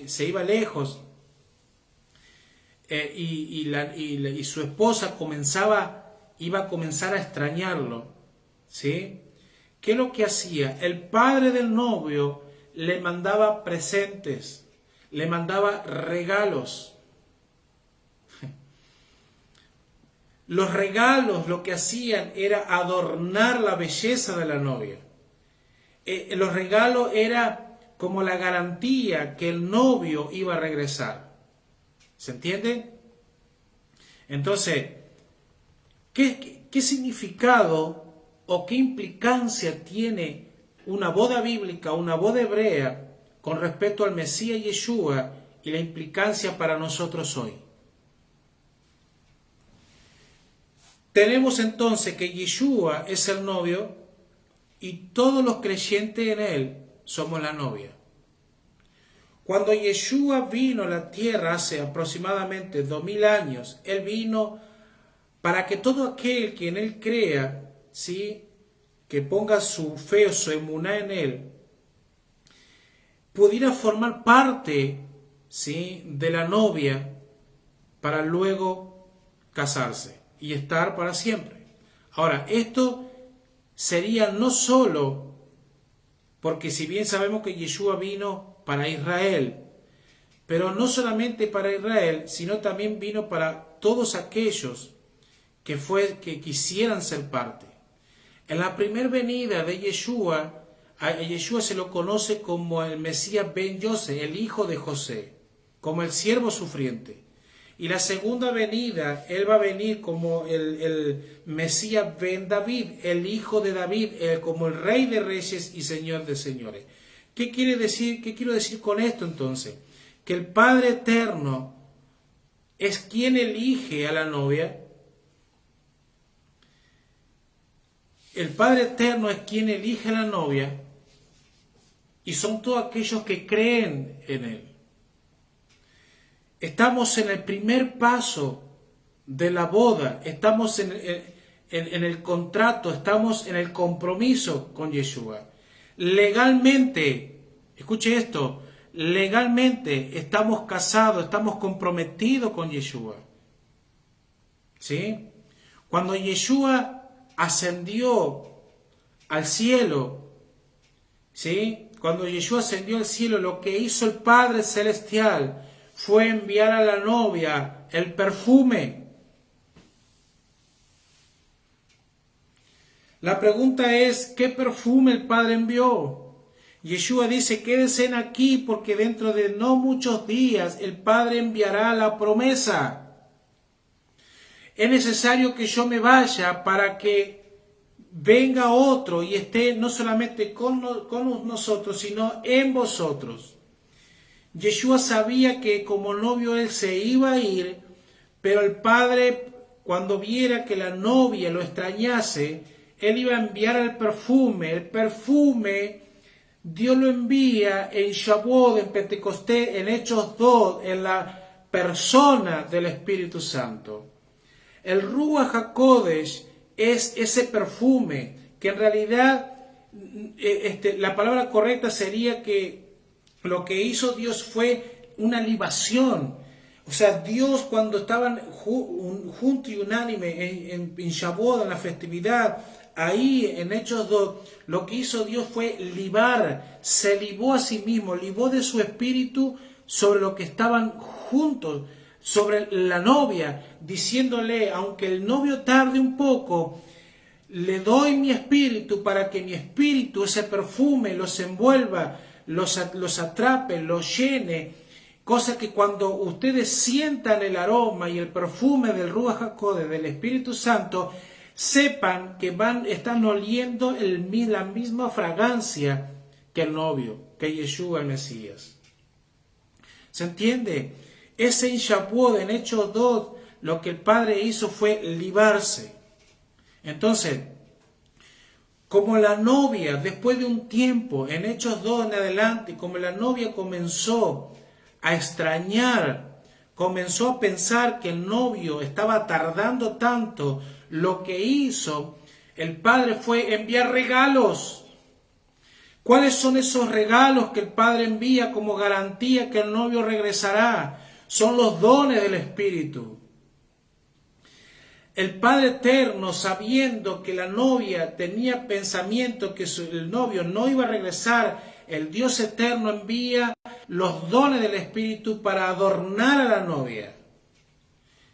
se iba lejos y su esposa iba a comenzar a extrañarlo, ¿sí? ¿Qué es lo que hacía? El padre del novio le mandaba presentes, le mandaba regalos. Los regalos lo que hacían era adornar la belleza de la novia. Los regalos era como la garantía que el novio iba a regresar. ¿Se entiende? Entonces, ¿qué significado o qué implicancia tiene una boda bíblica, una boda hebrea con respecto al Mesías Yeshua y la implicancia para nosotros hoy? Tenemos entonces que Yeshua es el novio y todos los creyentes en él somos la novia. Cuando Yeshua vino a la tierra hace aproximadamente 2000 años, él vino para que todo aquel que en él crea, ¿sí?, que ponga su fe o su emuná en él, pudiera formar parte, ¿sí?, de la novia para luego casarse y estar para siempre. Ahora, esto sería no solo porque si bien sabemos que Yeshua vino para Israel, pero no solamente para Israel, sino también vino para todos aquellos que quisieran ser parte. En la primera venida de Yeshua, a Yeshua se lo conoce como el Mesías Ben Yosef, el hijo de José, como el siervo sufriente. Y la segunda venida, él va a venir como el Mesías Ben David, el hijo de David, como el rey de reyes y señor de señores. ¿Qué quiere decir? ¿Qué quiero decir con esto entonces? Que el Padre Eterno es quien elige a la novia. El Padre Eterno es quien elige a la novia y son todos aquellos que creen en él. Estamos en el primer paso de la boda, estamos en el contrato, estamos en el compromiso con Yeshua. Legalmente, escuche esto, legalmente estamos casados, estamos comprometidos con Yeshua. ¿Sí? Cuando Yeshua ascendió al cielo, ¿sí?, cuando Yeshua ascendió al cielo, lo que hizo el Padre Celestial fue enviar a la novia el perfume. La pregunta es, ¿qué perfume el Padre envió? Yeshua dice, quédense aquí porque dentro de no muchos días el Padre enviará la promesa. Es necesario que yo me vaya para que venga otro y esté no solamente con nosotros, sino en vosotros. Yeshua sabía que como novio él se iba a ir, pero el Padre, cuando viera que la novia lo extrañase, él iba a enviar el perfume. El perfume Dios lo envía en Shavuot, en Pentecostés, en Hechos 2, en la persona del Espíritu Santo. El Ruach HaKodesh es ese perfume que en realidad la palabra correcta sería que lo que hizo Dios fue una libación. O sea, Dios cuando estaban juntos y unánime en Shavuot, en la festividad, ahí en Hechos 2, lo que hizo Dios fue libar, se libó a sí mismo, libó de su espíritu sobre lo que estaban juntos, sobre la novia, diciéndole, aunque el novio tarde un poco, le doy mi espíritu para que mi espíritu, ese perfume, los envuelva, los atrape, los llene, cosa que cuando ustedes sientan el aroma y el perfume del Ruach HaKodesh, del Espíritu Santo, sepan que están oliendo la misma fragancia que el novio, que Yeshua el Mesías. ¿Se entiende? Ese en Shavuot, en Hechos 2, lo que el Padre hizo fue libarse. Entonces, como la novia, después de un tiempo, en Hechos 2 en adelante, como la novia comenzó a extrañar, comenzó a pensar que el novio estaba tardando tanto, lo que hizo el padre fue enviar regalos. ¿Cuáles son esos regalos que el padre envía como garantía que el novio regresará? Son los dones del Espíritu. El Padre Eterno, sabiendo que la novia tenía pensamiento que el novio no iba a regresar, el Dios Eterno envía los dones del Espíritu para adornar a la novia.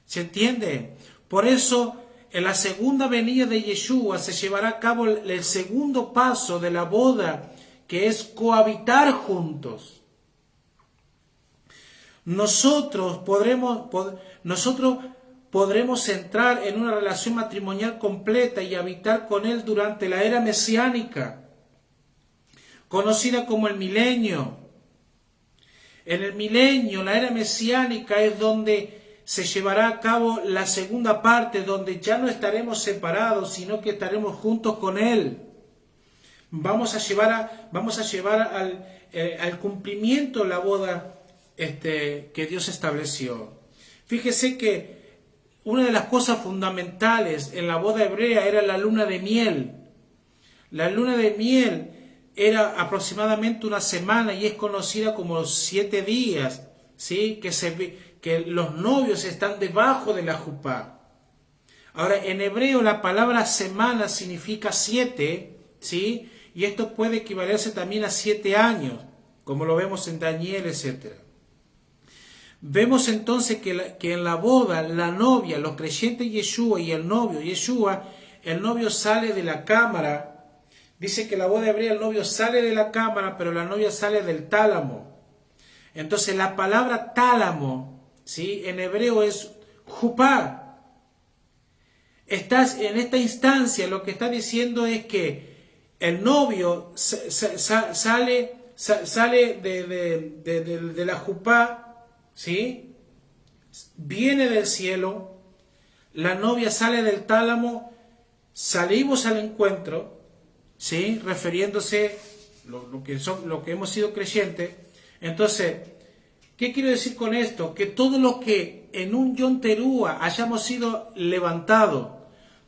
¿Se entiende? Por eso, en la segunda venida de Yeshua se llevará a cabo el segundo paso de la boda, que es cohabitar juntos. Nosotros podremos entrar en una relación matrimonial completa y habitar con Él durante la era mesiánica, conocida como el milenio. En el milenio, la era mesiánica, es donde se llevará a cabo la segunda parte, donde ya no estaremos separados, sino que estaremos juntos con Él. Vamos a llevar al cumplimiento la boda que Dios estableció. Fíjese que una de las cosas fundamentales en la boda hebrea era la luna de miel. La luna de miel era aproximadamente una semana y es conocida como los 7 días, ¿sí? Que los novios están debajo de la jupá. Ahora, en hebreo la palabra semana significa 7, ¿sí? Y esto puede equivalerse también a 7 años, como lo vemos en Daniel, etc. Vemos entonces que en la boda, la novia, los creyentes Yeshua y el novio Yeshua, el novio sale de la cámara. Dice que la boda hebrea, el novio sale de la cámara, pero la novia sale del tálamo. Entonces la palabra tálamo, ¿sí?, en hebreo es jupá. Estás en esta instancia, lo que está diciendo es que el novio sale de la jupá, ¿sí? Viene del cielo, la novia sale del tálamo, salimos al encuentro, ¿sí?, refiriéndose lo que hemos sido creyentes. Entonces, ¿qué quiero decir con esto? Que todo lo que en un Yom Teruah hayamos sido levantados,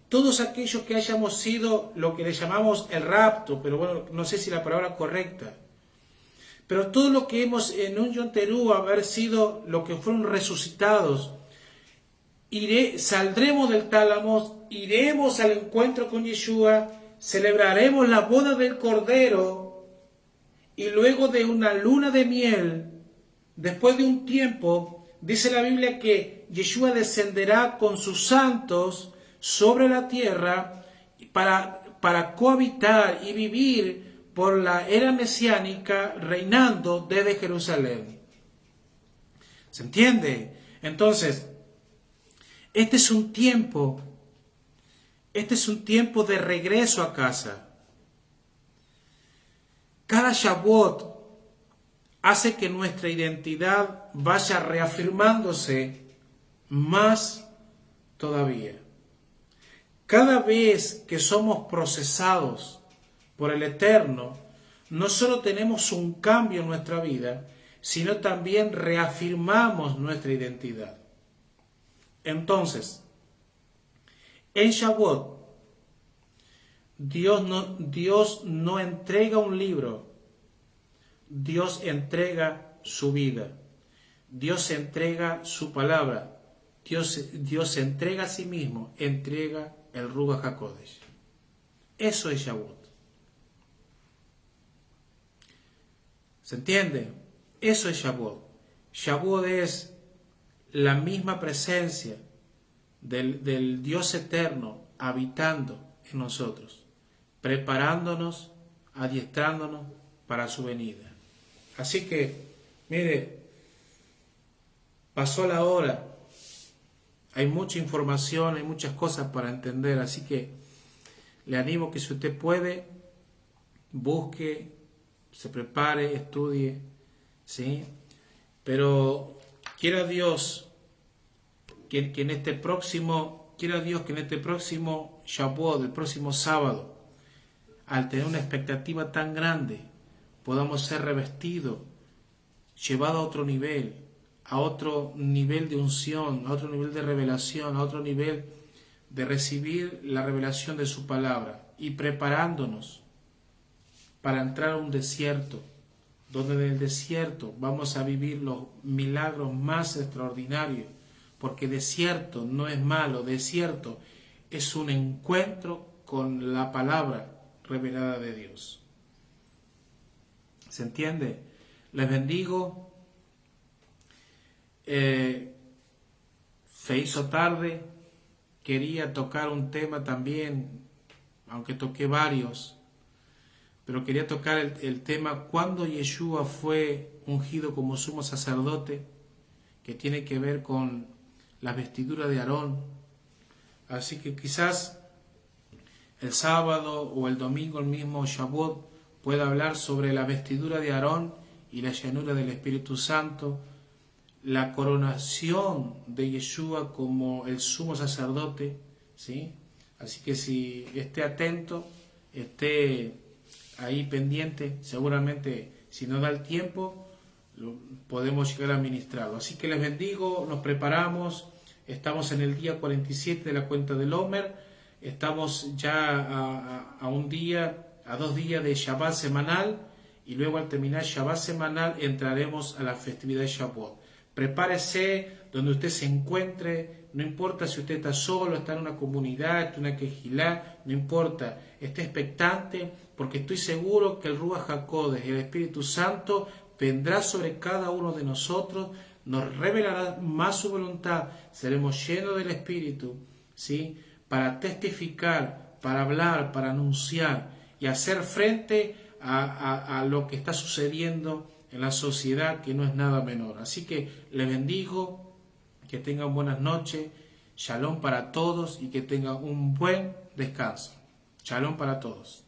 todos aquellos que hayamos sido lo que le llamamos el rapto, pero bueno, no sé si la palabra correcta, pero todo lo que hemos en un Yom Teruah haber sido lo que fueron resucitados, saldremos del tálamo, iremos al encuentro con Yeshua, celebraremos la boda del Cordero y luego de una luna de miel, después de un tiempo, dice la Biblia que Yeshua descenderá con sus santos sobre la tierra para cohabitar y vivir por la era mesiánica, reinando desde Jerusalén. ¿Se entiende? Entonces, este es un tiempo de regreso a casa. Cada Shavuot hace que nuestra identidad vaya reafirmándose más todavía. Cada vez que somos procesados por el Eterno, no solo tenemos un cambio en nuestra vida, sino también reafirmamos nuestra identidad. Entonces, en Shavuot, Dios no entrega un libro, Dios entrega su vida, Dios entrega su palabra, Dios entrega a sí mismo, entrega el Ruach HaKodesh. Eso es Shavuot. ¿Se entiende? Eso es Shavuot. Shavuot es la misma presencia del Dios eterno habitando en nosotros, preparándonos, adiestrándonos para su venida. Así que, mire, pasó la hora. Hay mucha información, hay muchas cosas para entender, así que le animo que si usted puede, busque, se prepare, estudie, ¿sí? Pero quiera Dios que en este próximo quiera Dios que en este próximo Shavuot, el próximo sábado, al tener una expectativa tan grande, podamos ser revestidos, llevados a otro nivel de unción, a otro nivel de revelación, a otro nivel de recibir la revelación de su palabra y preparándonos para entrar a un desierto, donde en el desierto vamos a vivir los milagros más extraordinarios, porque desierto no es malo, desierto es un encuentro con la palabra revelada de Dios. ¿Se entiende? Les bendigo. Se hizo tarde, quería tocar un tema también, aunque toqué varios, pero quería tocar el tema cuando Yeshua fue ungido como sumo sacerdote, que tiene que ver con la vestidura de Aarón. Así que quizás el sábado o el domingo, el mismo Shavuot, pueda hablar sobre la vestidura de Aarón y la llenura del Espíritu Santo, la coronación de Yeshua como el sumo sacerdote, ¿sí? Así que si esté atento, esté ahí pendiente, seguramente si no da el tiempo, podemos llegar a ministrarlo. Así que les bendigo, nos preparamos, estamos en el día 47 de la cuenta del Omer, estamos ya a 2 días de Shabbat semanal, y luego al terminar Shabbat semanal entraremos a la festividad de Shavuot. Prepárese donde usted se encuentre, no importa si usted está solo, está en una comunidad, está en una quejilá, no importa, esté expectante, porque estoy seguro que el Ruach HaKodesh, el Espíritu Santo, vendrá sobre cada uno de nosotros, nos revelará más su voluntad, seremos llenos del Espíritu, ¿sí? Para testificar, para hablar, para anunciar y hacer frente a lo que está sucediendo en la sociedad, que no es nada menor. Así que les bendigo, que tengan buenas noches, shalom para todos y que tengan un buen descanso. Shalom para todos.